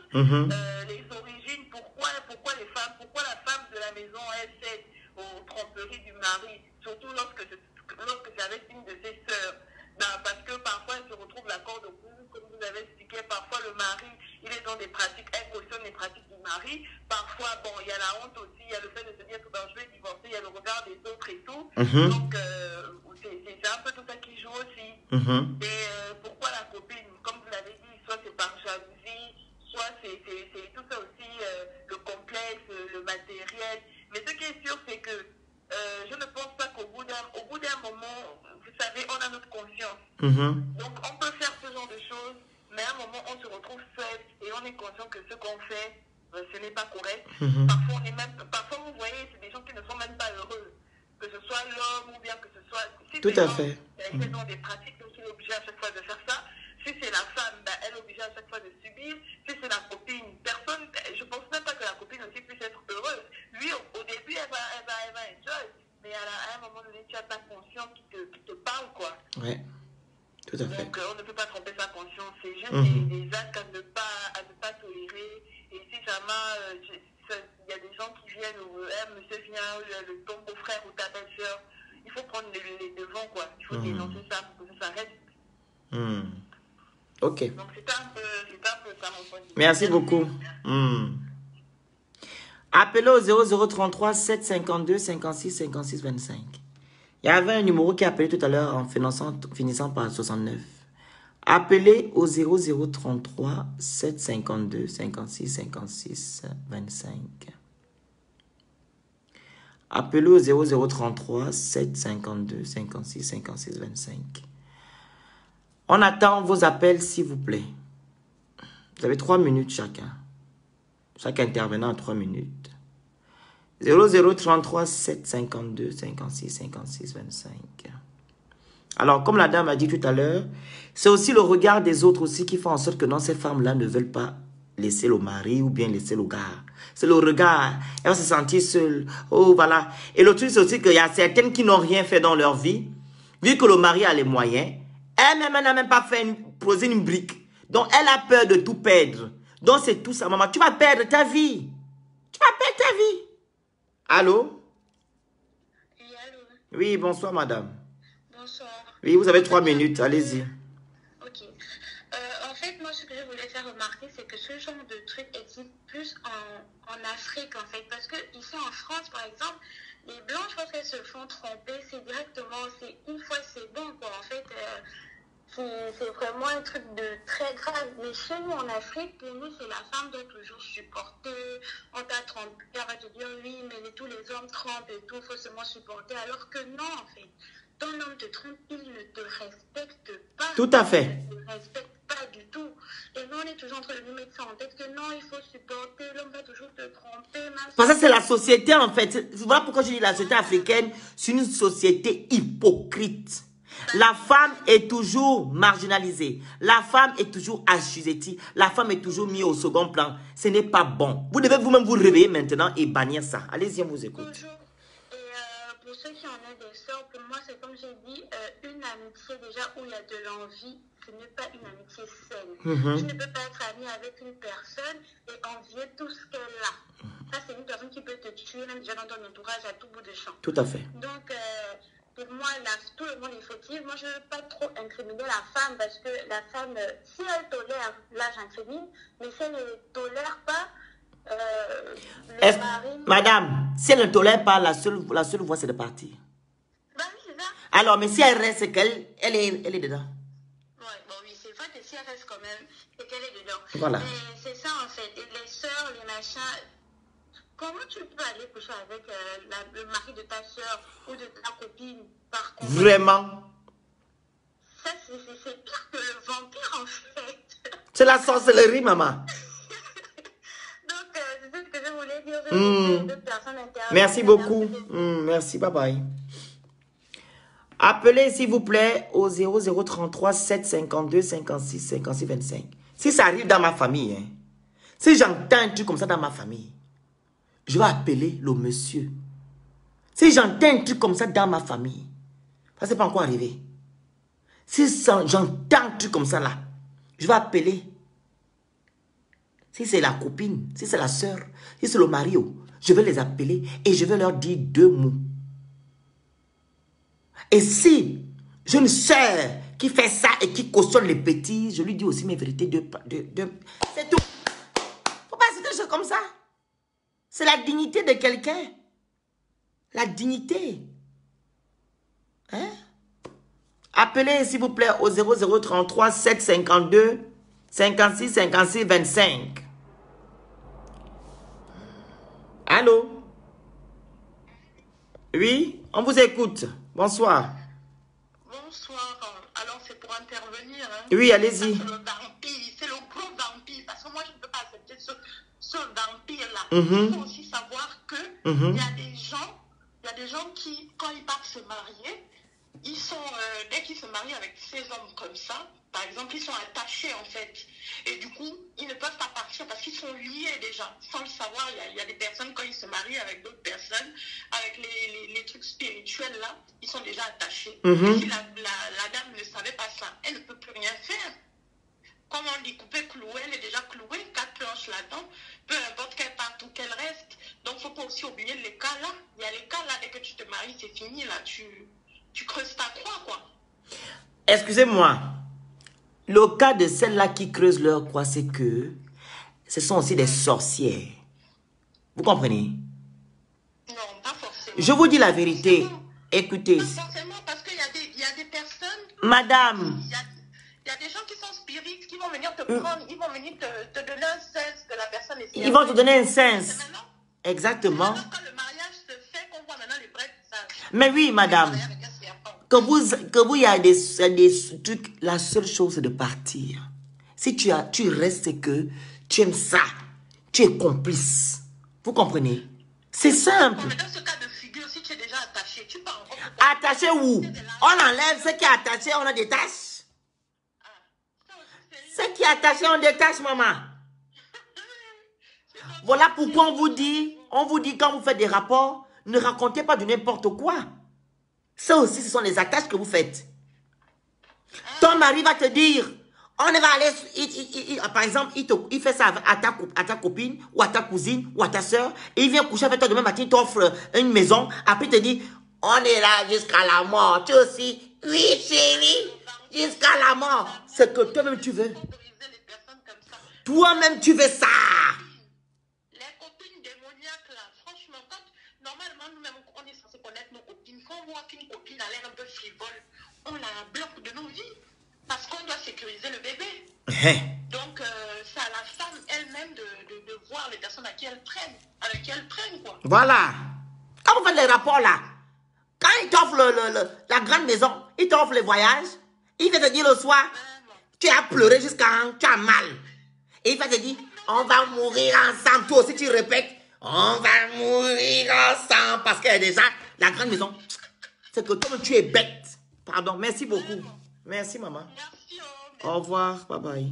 Speaker 2: Les origines, pourquoi la femme de la maison, elle cède aux tromperies du mari, surtout lorsque c'est avec une de ses sœurs. Parce que parfois, elle se retrouve la corde au cou, comme vous avez expliqué. Parfois, le mari, il est dans des pratiques, elle cautionne les pratiques du mari. Parfois, bon, il y a la honte aussi, il y a le fait de se dire que je vais divorcer, il y a le regard des autres et tout. Donc, c'est un peu tout ça qui joue aussi. Et pourquoi la copine, comme vous l'avez dit, soit c'est par jalousie, soit c'est tout ça aussi, le complexe, le matériel. Mais ce qui est sûr, c'est que je ne pense pas qu'au bout d'un moment, vous savez, on a notre conscience. Donc, on peut faire ce genre de choses, mais à un moment, on se retrouve seul et on est conscient que ce qu'on fait, ce n'est pas correct. Parfois, vous voyez, c'est des gens qui ne sont même pas heureux. Que ce soit l'homme ou bien que ce soit... Si
Speaker 1: tout à fait.
Speaker 2: Ils ont des pratiques, donc il est obligé à chaque fois de faire ça. Si c'est la femme, elle est obligée à chaque fois de subir. Si c'est la copine, personne... Je ne pense même pas que la copine aussi puisse être heureuse. Lui, au début, elle va enjoy. Mais à un moment donné, tu as ta conscience qui te parle, quoi.
Speaker 1: Ouais, tout à fait.
Speaker 2: Donc, on ne peut pas tromper sa conscience. C'est juste des actes à ne pas tolérer. Et si jamais, il y a des gens qui viennent, monsieur vient, le ton beau-frère ou ta belle-sœur, il faut prendre les devants, quoi. Il faut dénoncer ça pour que ça s'arrête.
Speaker 1: Ok.
Speaker 2: Donc, c'est un peu ça, mon point de vue.
Speaker 1: Merci beaucoup. Appelez au 0033 752 56 56 25. Il y avait un numéro qui appelait tout à l'heure en finissant par 69. Appelez au 0033 752 56 56 25. Appelez au 0033 752 56 56 25. On attend vos appels, s'il vous plaît. Vous avez 3 minutes chacun. Chaque intervenant a 3 minutes. 0033 752 56 56 25. Alors, comme la dame a dit tout à l'heure, c'est aussi le regard des autres aussi qui font en sorte que non, ces femmes-là ne veulent pas laisser le mari ou bien laisser le gars. C'est le regard. Elle va se sentir seule. Oh, voilà. Et le truc, c'est aussi qu'il y a certaines qui n'ont rien fait dans leur vie. Vu que le mari a les moyens, elle-même n'a même pas posé une brique. Donc, elle a peur de tout perdre. Donc, c'est tout ça, maman. Tu vas perdre ta vie. Tu vas perdre ta vie. Allô?
Speaker 2: Oui, allô?
Speaker 1: Oui, bonsoir, madame.
Speaker 2: Bonsoir.
Speaker 1: Oui, vous avez 3 minutes. Allez-y.
Speaker 2: Ok. En fait, moi, ce que je voulais faire remarquer, c'est que ce genre de truc existe plus en Afrique, en fait. Parce que ici, en France, par exemple, les Blancs, je pense qu'elles se font tromper. C'est directement, c'est une fois, c'est bon, quoi. En fait, c'est vraiment un truc de très grave. Mais chez nous, en Afrique, pour nous, c'est la femme doit toujours supporter. On t'a trompé, elle va te dire oui, mais tous les hommes trompent et tout, il faut seulement supporter. Alors que non, en fait. Ton homme te trompe, il ne te respecte pas.
Speaker 1: Tout à fait.
Speaker 2: Il ne te respecte pas du tout. Et nous, on est toujours en train de nous mettre ça en tête que non, il faut supporter, l'homme va toujours te tromper.
Speaker 1: Parce que c'est la société, en fait. Voilà pourquoi je dis la société africaine, c'est une société hypocrite. La femme est toujours marginalisée. La femme est toujours assujettie. La femme est toujours mise au second plan. Ce n'est pas bon. Vous devez vous-même vous réveiller maintenant et bannir ça. Allez-y, on vous écoute.
Speaker 2: Toujours. Et pour ceux qui en ont des sœurs, pour moi, c'est comme j'ai dit, une amitié déjà où il y a de l'envie, ce n'est pas une amitié saine. Tu ne peux pas être ami avec une personne et envier tout ce qu'elle a. Ça, c'est une personne qui peut te tuer, même déjà dans ton entourage à tout bout de champ.
Speaker 1: Tout à fait.
Speaker 2: Donc, pour moi, tout le monde est fautif. Moi, je ne veux pas trop incriminer la femme parce que la femme, si elle tolère, là, j'incrimine, mais si elle ne tolère pas, le mari...
Speaker 1: Madame, si elle ne tolère pas, la seule voie, c'est de partir.
Speaker 2: Ben oui, c'est ça.
Speaker 1: Alors, mais si elle reste, c'est qu'elle est dedans.
Speaker 2: Ouais, bon, oui, c'est vrai que si elle reste quand même, c'est qu'elle est dedans.
Speaker 1: Voilà.
Speaker 2: Mais c'est ça, en fait. Et les sœurs, les machins... comment tu peux aller coucher avec le mari de ta soeur ou de ta copine par contre?
Speaker 1: Vraiment.
Speaker 2: Ça, c'est pire que le vampire, en fait.
Speaker 1: C'est la sorcellerie, maman.
Speaker 2: Donc, c'est ce que je voulais dire. Je voulais deux personnes internes.
Speaker 1: Merci beaucoup. Merci, bye bye. Appelez, s'il vous plaît, au 0033 752 56 56 25. Si ça arrive dans ma famille, hein, si j'entends un truc comme ça dans ma famille, je vais appeler le monsieur. Si j'entends un truc comme ça dans ma famille, ça, c'est pas encore arrivé. Si j'entends un truc comme ça là, je vais appeler. Si c'est la copine, si c'est la soeur, si c'est le mari, je vais les appeler et je vais leur dire 2 mots. Et si j'ai une soeur qui fait ça et qui cautionne les petits, je lui dis aussi mes vérités c'est tout. Faut pas dire des choses comme ça. C'est la dignité de quelqu'un. La dignité. Hein? Appelez, s'il vous plaît, au 0033 752 56 56 25. Allô? Oui, on vous écoute. Bonsoir.
Speaker 2: Bonsoir. Alors, c'est pour intervenir. Hein.
Speaker 1: Oui, allez-y.
Speaker 2: C'est le vampire, c'est le gros vampire. Parce que moi, je ne peux pas accepter ce vampire-là. Il faut aussi savoir que il y a des gens qui, quand ils partent se marier, ils sont, dès qu'ils se marient avec ces hommes comme ça, par exemple, ils sont attachés en fait. Et du coup, ils ne peuvent pas partir parce qu'ils sont liés déjà. Sans le savoir, il y a des personnes, quand ils se marient avec d'autres personnes, avec les trucs spirituels là, ils sont déjà attachés. Et si la dame ne savait pas ça, elle ne peut plus rien faire. Comme on dit, couper, clouer, elle est déjà clouée, 4 planches là-dedans, peu importe quelle part où qu'elle reste. Donc, il ne faut pas aussi oublier les cas là. Il y a les cas là, dès que tu te maries, c'est fini là, tu creuses ta croix, quoi.
Speaker 1: Excusez-moi. Le cas de celles-là qui creusent leur croix, c'est que ce sont aussi des sorcières. Vous comprenez?
Speaker 2: Non, pas forcément.
Speaker 1: Je vous dis la vérité. Écoutez.
Speaker 2: Pas forcément, parce qu'il y a des personnes...
Speaker 1: Madame.
Speaker 2: Il y a des gens qui sont spirites, qui vont venir te prendre, ils vont venir te donner un sens que la personne est...
Speaker 1: Ils vont te donner un sens. Exactement.
Speaker 2: C'est maintenant quand le mariage se fait qu'on voit maintenant les vrais visages.
Speaker 1: Mais oui, madame. Que vous y a des trucs, la seule chose c'est de partir. Si tu restes, c'est que tu aimes ça. Tu es complice. Vous comprenez? C'est simple.
Speaker 2: Mais dans ce cas de figure, si tu es déjà attaché, tu pars encore.
Speaker 1: Attaché où? On enlève ce qui est attaché, on a des taches. Ce qui est attaché, on détache, maman. Voilà pourquoi on vous dit quand vous faites des rapports, ne racontez pas de n'importe quoi. Ça aussi, ce sont les attaches que vous faites. Ton mari va te dire, on va aller, par exemple, il fait ça à ta copine, ou à ta cousine, ou à ta soeur, et il vient coucher avec toi demain matin, il t'offre une maison, après il te dit, on est là jusqu'à la mort. Tu aussi, oui chérie, jusqu'à la mort. C'est que toi-même tu veux. Toi-même tu veux ça.
Speaker 2: Les copines démoniaques là, franchement, normalement nous-mêmes on est censé connaître nos copines. Quand on voit qu'une copine a l'air un peu frivole, on la bloque de nos vies. Parce qu'on doit sécuriser le bébé. Donc, c'est à la femme elle-même de voir les personnes avec qui elle traîne, quoi.
Speaker 1: Voilà. Quand vous faites les rapports là, quand il t'offre la grande maison, il t'offre le voyage, il va te dire le soir, tu as pleuré jusqu'à tu as mal. Et il va te dire, on va mourir ensemble. Toi aussi tu répètes, on va mourir ensemble. Parce qu'il y a déjà la grande maison. C'est que toi tu es bête. Pardon, merci beaucoup. Merci, maman.
Speaker 2: Merci.
Speaker 1: Au revoir. Bye bye.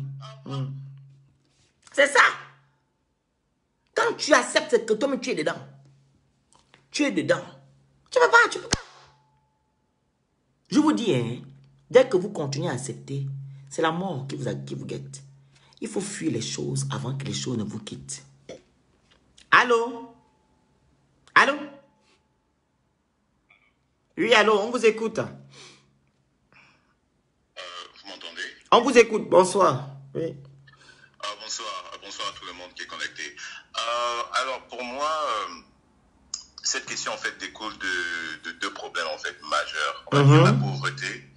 Speaker 1: C'est ça. Quand tu acceptes que toi-même tu es dedans. Tu es dedans. Tu peux pas, tu peux pas. Je vous dis, hein, dès que vous continuez à accepter, c'est la mort qui vous guette. Il faut fuir les choses avant que les choses ne vous quittent. Allô? Allô? Oui, allô, on vous écoute.
Speaker 3: Vous m'entendez?
Speaker 1: On vous écoute, bonsoir. Oui.
Speaker 3: Bonsoir à tout le monde qui est connecté. Alors pour moi, cette question en fait découle de deux problèmes en fait majeurs. On va dire la pauvreté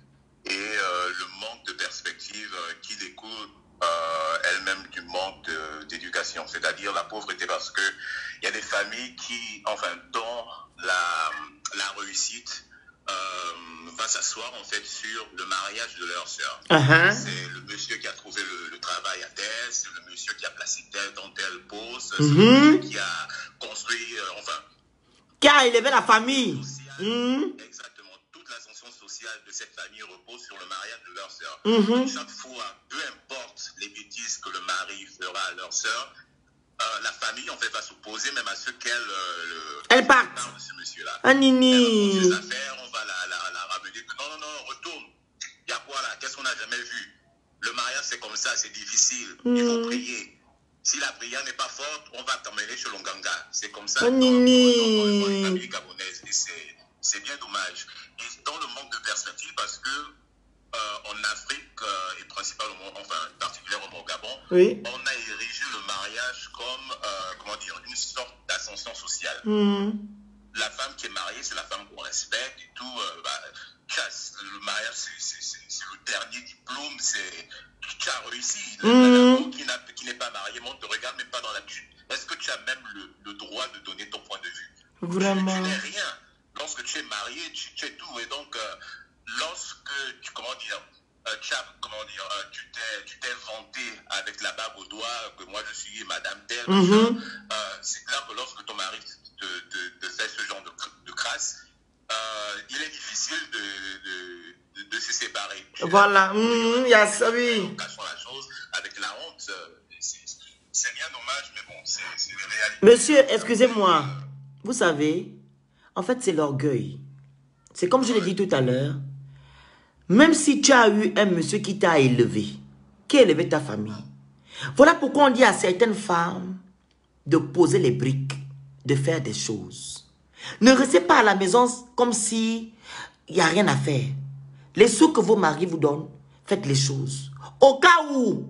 Speaker 3: et le manque de perspective qui découle elle-même du manque d'éducation. C'est-à-dire la pauvreté parce que il y a des familles qui, enfin, dont la réussite va s'asseoir en fait sur le mariage de leur sœur. C'est le monsieur qui a trouvé le travail à tel, c'est le monsieur qui a placé tel dans tel poste, c'est le monsieur qui a construit, enfin...
Speaker 1: Qui a élevé la famille.
Speaker 3: Exactement. Toute l'ascension sociale de cette famille repose sur le mariage de leur sœur. Chaque fois, peu importe les bêtises que le mari fera à leur sœur, la famille en fait va s'opposer même à ce qu'elle
Speaker 1: parte
Speaker 3: de ce monsieur-là.
Speaker 1: Ah nini.
Speaker 3: Elle va ses affaires, on va la ramener. Non, retourne. Il y a quoi là? Qu'est-ce qu'on n'a jamais vu? Le mariage c'est comme ça, c'est difficile. Il faut prier. Si la prière n'est pas forte, on va t'emmener chez l'Onganga. C'est comme ça dans les familles gabonaises. Et c'est bien dommage. Et dans le manque de perspective, parce que en Afrique, et principalement, enfin particulièrement au Gabon, on a érigé le mariage comme, comment dire, une sorte d'ascension sociale. La femme qui est mariée, c'est la femme qu'on respecte et tout. Le mariage, c'est le dernier diplôme, tu as réussi. Qui n'est pas marié, on ne te regarde même pas dans la vue. Est-ce que tu as même le droit de donner ton point de vue?
Speaker 1: Vraiment.
Speaker 3: Tu n'es rien. Lorsque tu es marié, tu es tout. Et donc, lorsque tu, tu t'es vanté avec la bague au doigt que moi je suis madame telle, c'est clair que lorsque ton mari te fait ce genre de crasse, il est difficile de se séparer.
Speaker 1: Voilà, il y a ça, oui.
Speaker 3: Cachons la chose avec la honte, c'est bien dommage, mais bon, c'est les réalités.
Speaker 1: Monsieur, excusez-moi, vous savez, en fait c'est l'orgueil. C'est comme je l'ai dit tout à l'heure, même si tu as eu un monsieur qui t'a élevé, qui a élevé ta famille, voilà pourquoi on dit à certaines femmes de poser les briques, de faire des choses. Ne restez pas à la maison comme si il n'y a rien à faire. Les sous que vos maris vous donnent, faites les choses. Au cas où,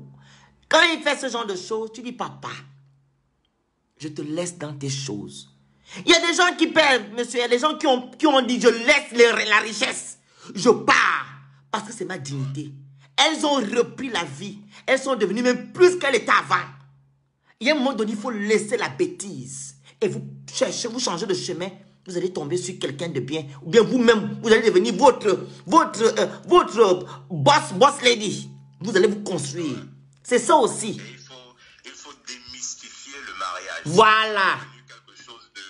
Speaker 1: quand il fait ce genre de choses, tu dis, papa, je te laisse dans tes choses. Il y a des gens qui perdent, monsieur, il y a des gens qui ont dit, je laisse la richesse. Je pars, parce que c'est ma dignité. Elles ont repris la vie. Elles sont devenues même plus qu'elles étaient avant. Il y a un moment donné, il faut laisser la bêtise. Et vous cherchez, vous changez de chemin. Vous allez tomber sur quelqu'un de bien. Ou bien vous-même, vous allez devenir votre boss lady. Vous allez vous construire. C'est ça aussi.
Speaker 3: Il faut démystifier le mariage.
Speaker 1: Voilà.
Speaker 3: C'est devenu quelque chose de...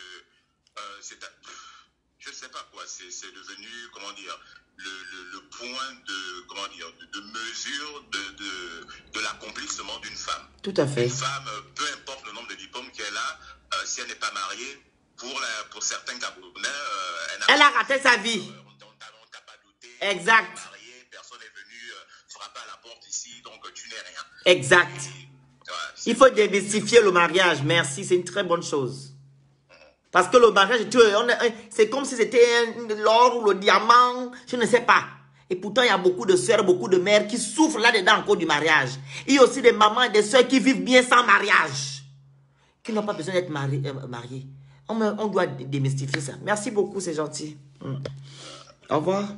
Speaker 3: je ne sais pas quoi. C'est devenu, comment dire, le point de, comment dire, de mesure de l'accomplissement d'une femme.
Speaker 1: Tout à fait.
Speaker 3: Une femme, peu importe le nombre de diplômes qu'elle a, si elle n'est pas mariée, pour certains Gabonais,
Speaker 1: elle a raté sa vie.
Speaker 3: On t'a pas douté.
Speaker 1: Exact.
Speaker 3: Mariée, personne n'est venu frapper à la porte ici, donc tu n'es rien.
Speaker 1: Exact. Il faut démystifier le mariage. Merci, c'est une très bonne chose. Parce que le mariage, c'est comme si c'était l'or ou le diamant, je ne sais pas. Et pourtant, il y a beaucoup de soeurs, beaucoup de mères qui souffrent là-dedans encore du mariage. Il y a aussi des mamans et des soeurs qui vivent bien sans mariage. Qui n'ont pas besoin d'être mariées. On doit démystifier ça. Merci beaucoup, c'est gentil. Au revoir.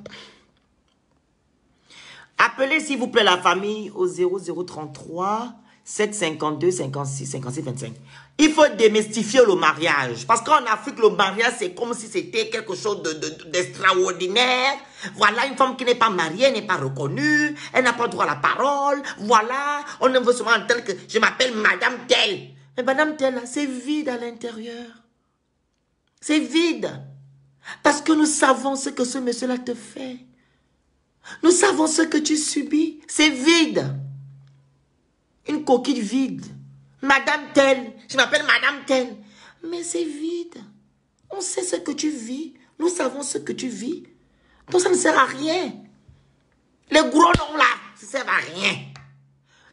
Speaker 1: Appelez s'il vous plaît la famille au 0033 752 56 56 25. Il faut démystifier le mariage. Parce qu'en Afrique, le mariage, c'est comme si c'était quelque chose d'extraordinaire. Voilà, une femme qui n'est pas mariée, n'est pas reconnue. Elle n'a pas droit à la parole. Voilà, on ne veut seulement tel que je m'appelle Madame telle. Mais Madame telle, c'est vide à l'intérieur. C'est vide. Parce que nous savons ce que ce monsieur-là te fait. Nous savons ce que tu subis. C'est vide. Une coquille vide. Madame telle. Je m'appelle Madame telle. Mais c'est vide. On sait ce que tu vis. Nous savons ce que tu vis. Donc ça ne sert à rien. Les gros noms là, ça ne sert à rien.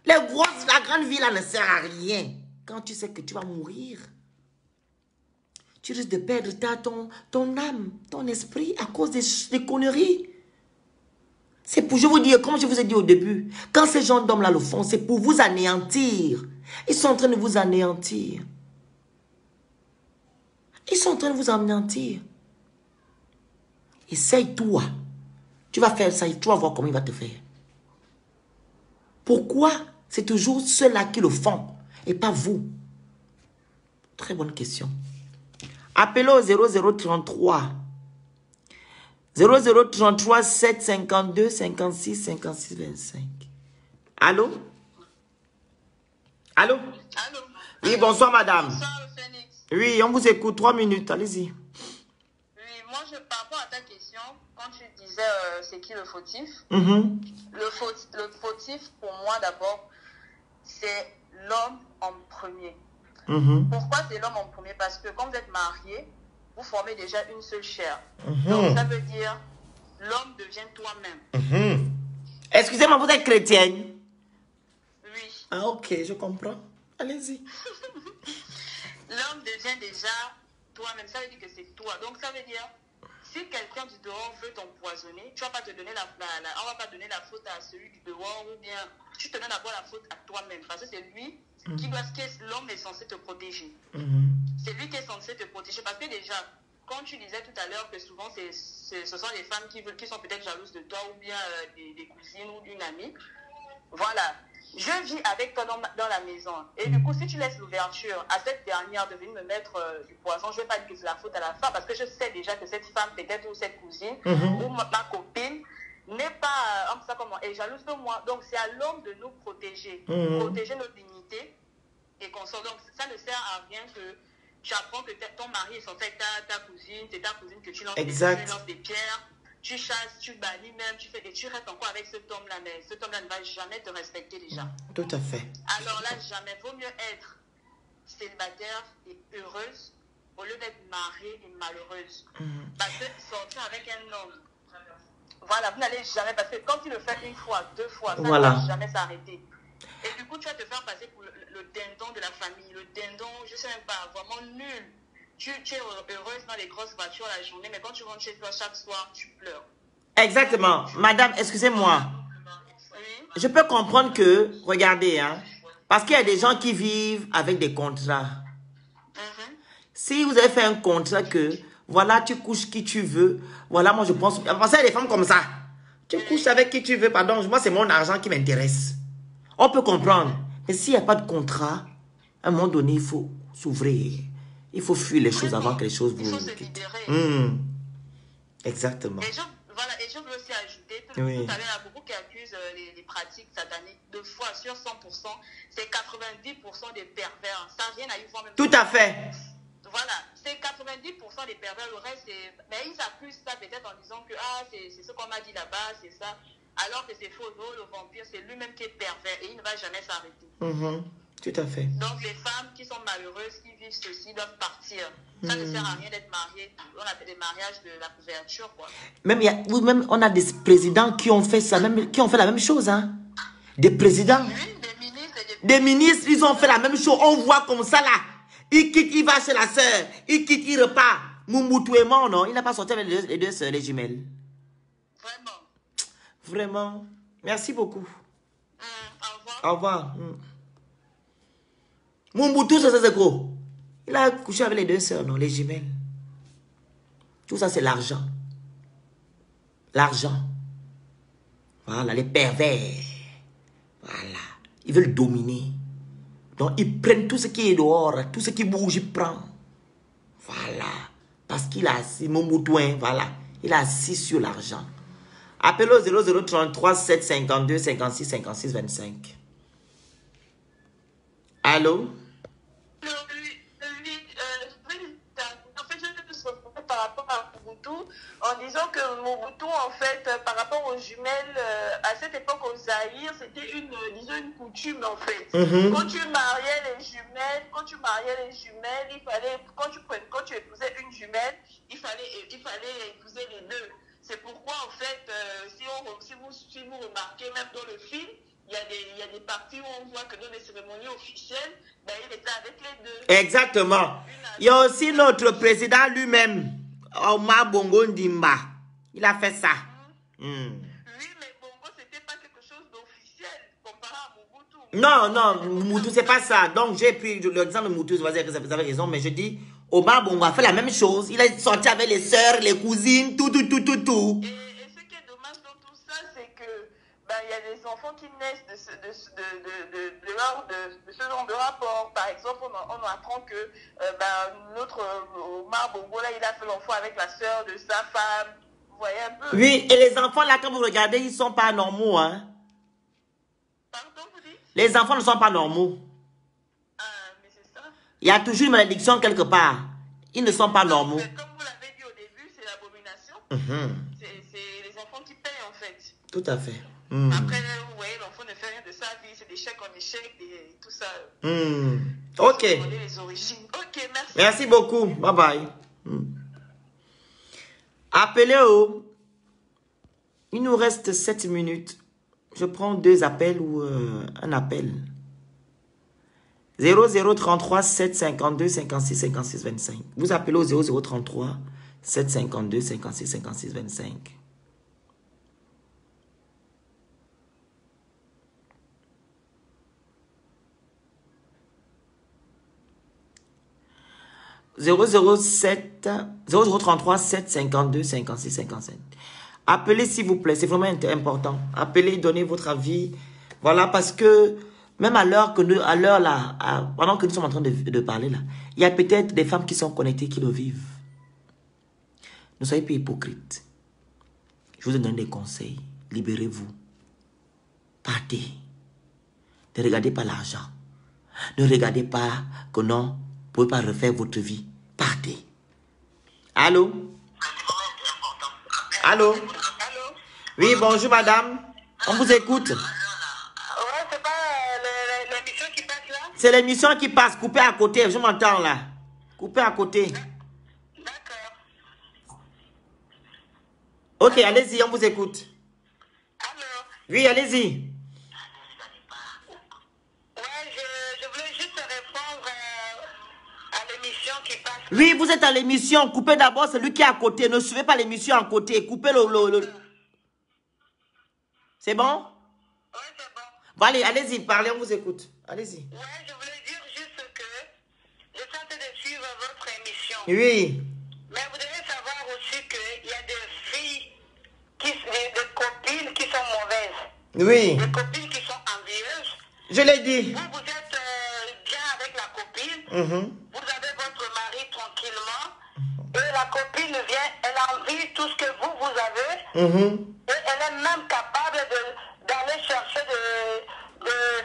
Speaker 1: La grande vie là ne sert à rien. Quand tu sais que tu vas mourir, tu risques de perdre ton âme, ton esprit à cause des conneries. C'est pour, je vous dis, comme je vous ai dit au début, quand ces gens d'hommes-là le font, c'est pour vous anéantir. Ils sont en train de vous anéantir. Ils sont en train de vous anéantir. Essaye-toi. Tu vas faire ça et tu vas voir comment il va te faire. Pourquoi c'est toujours ceux-là qui le font et pas vous? Très bonne question. Appelez au 0033. 0033 752 56 56 25. Allô? Allô?
Speaker 2: Allô?
Speaker 1: Oui, bonsoir madame.
Speaker 2: Bonsoir, le Phoenix.
Speaker 1: Oui, on vous écoute. 3 minutes, allez-y.
Speaker 2: Oui, moi, par rapport à ta question, quand tu disais c'est qui le fautif, le fautif, pour moi, d'abord, c'est l'homme en premier. Pourquoi c'est l'homme en premier? Parce que quand vous êtes marié, vous formez déjà une seule chair. Donc, ça veut dire l'homme devient toi-même.
Speaker 1: Excusez-moi, vous êtes chrétienne?
Speaker 2: Oui.
Speaker 1: Ah, ok, je comprends. Allez-y.
Speaker 2: L'homme devient déjà toi-même. Ça veut dire que c'est toi. Donc, ça veut dire, si quelqu'un du dehors veut t'empoisonner, tu vas pas te donner on va pas donner la faute à celui du dehors, ou bien tu te donnes d'abord la faute à toi-même. Parce que c'est lui l'homme est censé te protéger. C'est lui qui est censé te protéger. Parce que déjà, quand tu disais tout à l'heure que souvent ce sont les femmes qui sont peut-être jalouses de toi, ou bien des cousines ou d'une amie, voilà. Je vis avec toi dans la maison. Et du coup, si tu laisses l'ouverture à cette dernière de venir me mettre du poison, je ne vais pas dire que c'est la faute à la femme, parce que je sais déjà que cette femme, peut-être, ou cette cousine, ou ma copine, n'est pas, est jalouse de moi. Donc, c'est à l'homme de nous protéger, protéger notre dignité et qu'on sort. Donc, ça ne sert à rien que tu apprends que ton mari est censé être ta cousine, c'est ta cousine que tu lances des pierres. Tu chasses, tu bannis même, tu restes encore avec cet homme-là, mais cet homme-là ne va jamais te respecter déjà.
Speaker 1: Tout à fait.
Speaker 2: Alors là, jamais. Vaut mieux être célibataire et heureuse au lieu d'être mariée et malheureuse. Parce que sortir avec un homme, voilà, vous n'allez jamais, parce que quand tu le fais une fois, 2 fois, ça ne va jamais s'arrêter. Et du coup, tu vas te faire passer pour le dindon de la famille, le dindon, je ne sais même pas, vraiment nul. Tu es heureuse dans les grosses voitures la journée, mais quand tu rentres chez toi chaque soir, tu pleures.
Speaker 1: Exactement. Madame, excusez-moi.
Speaker 2: Oui.
Speaker 1: Je peux comprendre que, regardez, hein, parce qu'il y a des gens qui vivent avec des contrats. Si vous avez fait un contrat que, voilà, tu couches qui tu veux, voilà, moi je pense, parce qu'il y a des femmes comme ça. Tu couches avec qui tu veux, pardon, moi c'est mon argent qui m'intéresse. On peut comprendre. Mais s'il n'y a pas de contrat, à un moment donné, il faut s'ouvrir. Il faut fuir les choses avant que les choses vous...
Speaker 2: Il faut se libérer.
Speaker 1: Exactement.
Speaker 2: Et je veux aussi ajouter, tout à l'heure, il y a beaucoup qui accusent les pratiques sataniques. 2 fois sur 100%, c'est 90% des pervers. Ça n'a rien à y voir même.
Speaker 1: Tout à fait.
Speaker 2: Voilà, c'est 90% des pervers. Le reste, c'est... Mais ils accusent ça peut-être en disant que c'est ce qu'on m'a dit là-bas, c'est ça. Alors que c'est faux. Le vampire, c'est lui-même qui est pervers et il ne va jamais s'arrêter.
Speaker 1: Tout à fait.
Speaker 2: Donc, les femmes qui sont malheureuses, qui vivent ceci, doivent partir. Ça ne sert à rien d'être mariée. On a fait des mariages de la couverture, quoi.
Speaker 1: Même on a des présidents qui ont fait ça, qui ont fait la même chose, hein. Des présidents.
Speaker 2: Oui, des ministres.
Speaker 1: Des ministres, ils ont fait la même chose. On voit comme ça, là. Il quitte, il va chez la sœur. Il quitte, il repart. Moumoutou est mort, non? Il n'a pas sorti avec les deux sœurs, les jumelles.
Speaker 2: Vraiment.
Speaker 1: Vraiment. Merci beaucoup.
Speaker 2: Au revoir.
Speaker 1: Au revoir. Moumoutou, c'est gros. Il a couché avec les deux sœurs, non, les jumelles. Tout ça, c'est l'argent. L'argent. Voilà, les pervers. Voilà. Ils veulent dominer. Donc, ils prennent tout ce qui est dehors, tout ce qui bouge, ils prennent. Voilà. Parce qu'il a assis, Moumoutou, voilà. Il a assis sur l'argent. Appelez au 0033 752 56 56 25. Allô?
Speaker 2: En fait, je te reprends par rapport à Mobutu, en disant que Mobutu, en fait, par rapport aux jumelles, à cette époque au Zaïre, c'était une coutume, en fait. Quand tu mariais les jumelles, il fallait, quand tu épousais une jumelle, il fallait épouser les deux. C'est pourquoi, en fait, si vous remarquez, même dans le film, il y a des parties où on voit que dans les cérémonies officielles, ben, il était avec les deux.
Speaker 1: Exactement. Il y a aussi notre président lui-même, Omar Bongo Ndimba. Il a fait ça.
Speaker 2: Oui, mais Bongo, c'était pas quelque chose d'officiel comparé à Mobutu.
Speaker 1: Non, Mobutu, c'est pas ça. Donc, j'ai pris l'exemple de Mobutu, vous avez raison, mais je dis, Omar Bongo a fait la même chose. Il est sorti avec les sœurs, les cousines, tout.
Speaker 2: Et ce qui est dommage dans tout ça, c'est que il y a les enfants qui naissent de ce genre de rapport. Par exemple, on apprend que notre Omar Bongo, là, il a fait l'enfant avec la sœur de sa femme. Vous voyez un peu?
Speaker 1: Oui, et les enfants, là, quand vous regardez, ils ne sont pas normaux. Hein?
Speaker 2: Pardon, vous dites?
Speaker 1: Les enfants ne sont pas normaux.
Speaker 2: Ah, mais c'est ça.
Speaker 1: Il y a toujours une malédiction quelque part. Ils ne sont pas normaux.
Speaker 2: Comme vous l'avez dit au début, c'est l'abomination. C'est les enfants qui payent, en fait.
Speaker 1: Tout à fait.
Speaker 2: Après, vous voyez, l'enfant ne fait rien de sa vie. C'est d'échec en échec et tout ça.
Speaker 1: Ok.
Speaker 2: Les origines. Ok, merci.
Speaker 1: Merci beaucoup. Bye bye. Appelez-au. Il nous reste 7 minutes. Je prends 2 appels ou un appel. 0033 752 56 56 25. Vous appelez au 0033 752 56 56 25. .0033 752 56 55. Appelez s'il vous plaît, c'est vraiment important. Appelez, donnez votre avis. Voilà, parce que même à l'heure que nous, pendant que nous sommes en train de parler là, il y a peut-être des femmes qui sont connectées qui le vivent. Ne soyez pas hypocrites. Je vous donne des conseils. Libérez-vous. Partez. Ne regardez pas l'argent. Ne regardez pas que non, vous ne pouvez pas refaire votre vie. Partez. Allô? Allô? Oui, bonjour madame. On vous écoute.
Speaker 2: Ouais, c'est pas l'émission qui passe là?
Speaker 1: C'est l'émission qui passe. Coupez à côté. Je m'entends là. Coupez à côté.
Speaker 2: D'accord.
Speaker 1: Ok, allez-y, on vous écoute.
Speaker 2: Allô?
Speaker 1: Oui, allez-y.
Speaker 2: Ouais, je voulais juste répondre à l'émission qui passe.
Speaker 1: Oui, vous êtes à l'émission. Coupez d'abord celui qui est à côté. Ne suivez pas l'émission à côté. Coupez le... C'est bon?
Speaker 2: Ouais, c'est bon.
Speaker 1: Bon, allez, allez-y, parlez, on vous écoute. Allez-y.
Speaker 2: Ouais, je voulais dire juste que je suis en train de suivre votre émission.
Speaker 1: Oui.
Speaker 2: Mais vous devez savoir aussi qu'il y a des filles, des copines qui sont mauvaises.
Speaker 1: Oui.
Speaker 2: Des copines qui sont envieuses.
Speaker 1: Je l'ai dit.
Speaker 2: Vous êtes bien avec la copine. Vous avez votre mari tranquillement. Et la copine vient, elle envie tout ce que vous avez. Et elle est même capable d'aller chercher de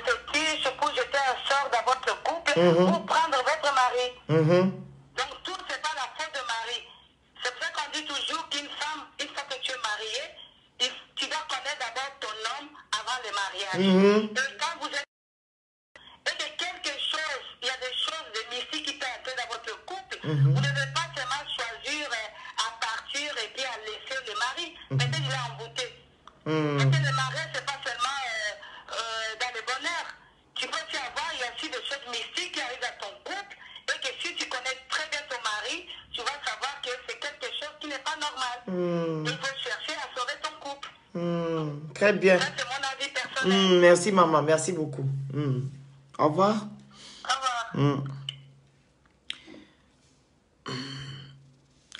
Speaker 2: fétiches pour jeter un sort dans votre couple pour prendre votre mari. Donc tout, c'est pas la faute de mari. C'est pour ça qu'on dit toujours qu'une femme, une fois que tu es mariée, tu dois connaître d'abord ton homme avant le mariage. Et quand vous êtes... Et que quelque chose, il y a des choses de mystique qui peuvent entrer dans votre couple, vous ne devez pas seulement choisir à partir et puis à laisser le mari. Peut-être il est embouté. Parce que le mariage, c'est pas seulement dans le bonheur. Tu peux aussi avoir, il y a aussi des choses mystiques qui arrivent à ton couple, et que si tu connais très bien ton mari, tu vas savoir que c'est quelque chose qui n'est pas normal. Il faut chercher à sauver ton couple.
Speaker 1: Très bien.
Speaker 2: Ça, c'est mon avis personnel.
Speaker 1: Merci maman, merci beaucoup. Au revoir.
Speaker 2: Au revoir.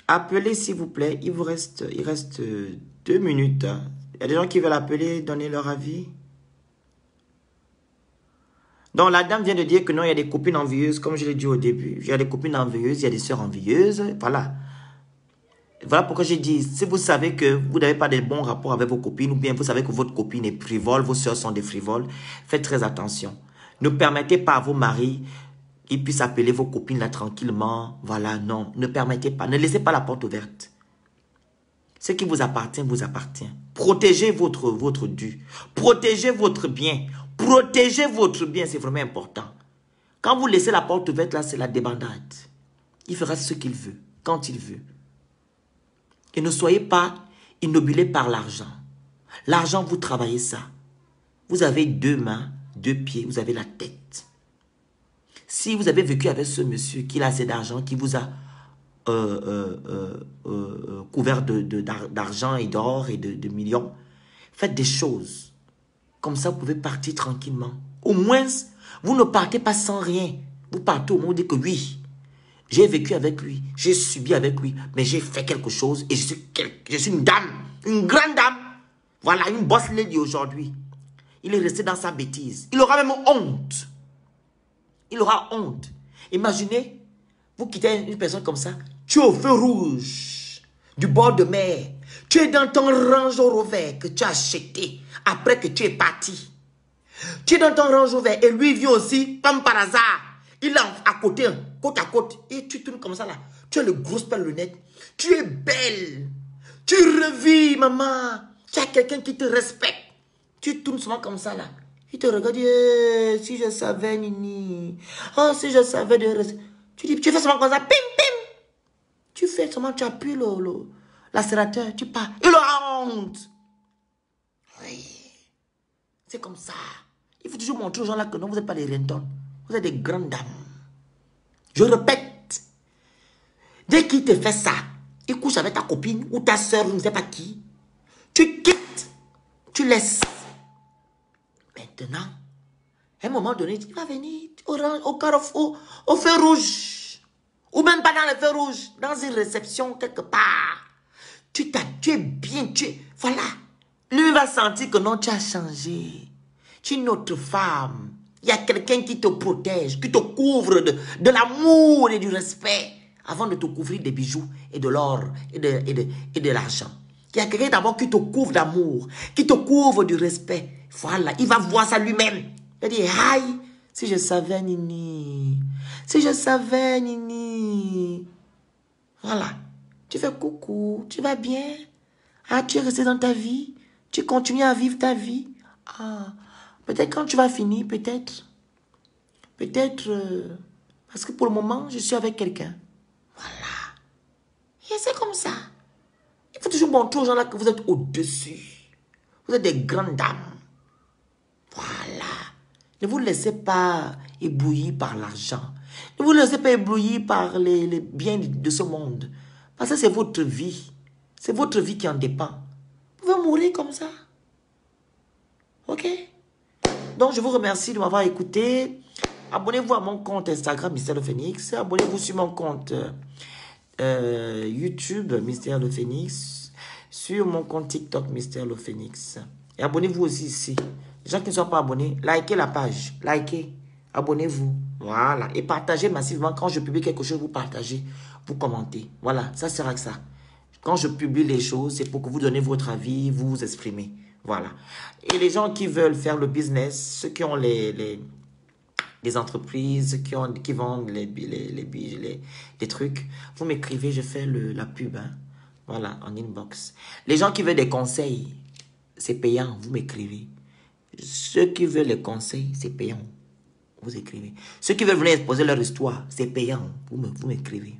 Speaker 1: Appelez s'il vous plaît, il reste 2 minutes. Il y a des gens qui veulent appeler, donner leur avis. Donc la dame vient de dire que non, il y a des copines envieuses, comme je l'ai dit au début. Il y a des copines envieuses, il y a des sœurs envieuses, voilà. Voilà pourquoi j'ai dit, si vous savez que vous n'avez pas de bons rapports avec vos copines, ou bien vous savez que votre copine est frivole, vos sœurs sont des frivoles, faites très attention. Ne permettez pas à vos maris qu'ils puissent appeler vos copines là tranquillement. Voilà, non, ne permettez pas, ne laissez pas la porte ouverte. Ce qui vous appartient, vous appartient. Protégez votre dû. Protégez votre bien. Protégez votre bien, c'est vraiment important. Quand vous laissez la porte ouverte, là, c'est la débandade. Il fera ce qu'il veut, quand il veut. Et ne soyez pas innobilés par l'argent. L'argent, vous travaillez ça. Vous avez 2 mains, 2 pieds, vous avez la tête. Si vous avez vécu avec ce monsieur qui a assez d'argent, qui vous a couvert d'argent et d'or et de millions, faites des choses. Comme ça, vous pouvez partir tranquillement. Au moins, vous ne partez pas sans rien. Vous partez au moins, vous dites que oui, j'ai vécu avec lui, j'ai subi avec lui, mais j'ai fait quelque chose et je suis une dame, une grande dame. Voilà, une boss lady aujourd'hui. il est resté dans sa bêtise. Il aura même honte. Il aura honte. Imaginez, vous quittez une personne comme ça, tu es au feu rouge, du bord de mer, tu es dans ton Range Rover que tu as acheté après que tu es parti. Tu es dans ton Range Rover et lui vient aussi, comme par hasard. Il est à côté, côte à côte. Et tu tournes comme ça là. Tu as le gros pelle lunettes. Tu es belle. Tu revis, maman. Tu as quelqu'un qui te respecte. Tu tournes souvent comme ça là. Il te regarde. Si je savais, Nini. Oh, si je savais de rester. Tu dis, tu fais seulement comme ça. Pim, pim. Tu fais seulement, tu appuies l'accélérateur. Tu pars. Il aura honte. Oui. C'est comme ça. Il faut toujours montrer aux gens là que non, vous n'êtes pas des rentons. Vous êtes des grandes dames. Je répète. Dès qu'il te fait ça, il couche avec ta copine ou ta soeur, je ne sais pas qui. Tu quittes. Tu laisses. Maintenant, à un moment donné, il va venir au carrefour, au feu rouge. Ou même pas dans le feu rouge. Dans une réception quelque part. Tu es bien. Voilà. Lui va sentir que non, tu as changé. Tu es une autre femme. Il y a quelqu'un qui te protège, qui te couvre de l'amour et du respect avant de te couvrir des bijoux et de l'or et de l'argent. Il y a quelqu'un d'abord qui te couvre d'amour, qui te couvre du respect. Voilà, il va voir ça lui-même. Il va dire, aïe, si je savais, Nini. Si je savais, Nini. Voilà. Tu fais coucou, tu vas bien? Ah, tu es resté dans ta vie? Tu continues à vivre ta vie? Ah, peut-être quand tu vas finir, peut-être. Peut-être, parce que pour le moment, je suis avec quelqu'un. Voilà. Et c'est comme ça. Il faut toujours montrer aux gens là que vous êtes au-dessus. Vous êtes des grandes dames. Voilà. Ne vous laissez pas éblouir par l'argent. Ne vous laissez pas éblouir par les biens de ce monde. Parce que c'est votre vie. C'est votre vie qui en dépend. Vous pouvez mourir comme ça. Ok? Donc, je vous remercie de m'avoir écouté. Abonnez-vous à mon compte Instagram, Mystère le Phénix. Abonnez-vous sur mon compte YouTube, Mystère le Phénix. Sur mon compte TikTok, Mystère le Phénix. Et abonnez-vous aussi ici. Les gens qui ne sont pas abonnés, likez la page. Likez. Abonnez-vous. Voilà. Et partagez massivement. Quand je publie quelque chose, vous partagez. Vous commentez. Voilà. Ça sert à ça. Quand je publie les choses, c'est pour que vous donnez votre avis, vous vous exprimez. Voilà. Et les gens qui veulent faire le business, ceux qui ont les entreprises, qui vendent les trucs, vous m'écrivez, je fais la pub. Hein. Voilà, en inbox. Les gens qui veulent des conseils, c'est payant, vous m'écrivez. Ceux qui veulent les conseils, c'est payant, vous écrivez. Ceux qui veulent venir exposer leur histoire, c'est payant, vous m'écrivez.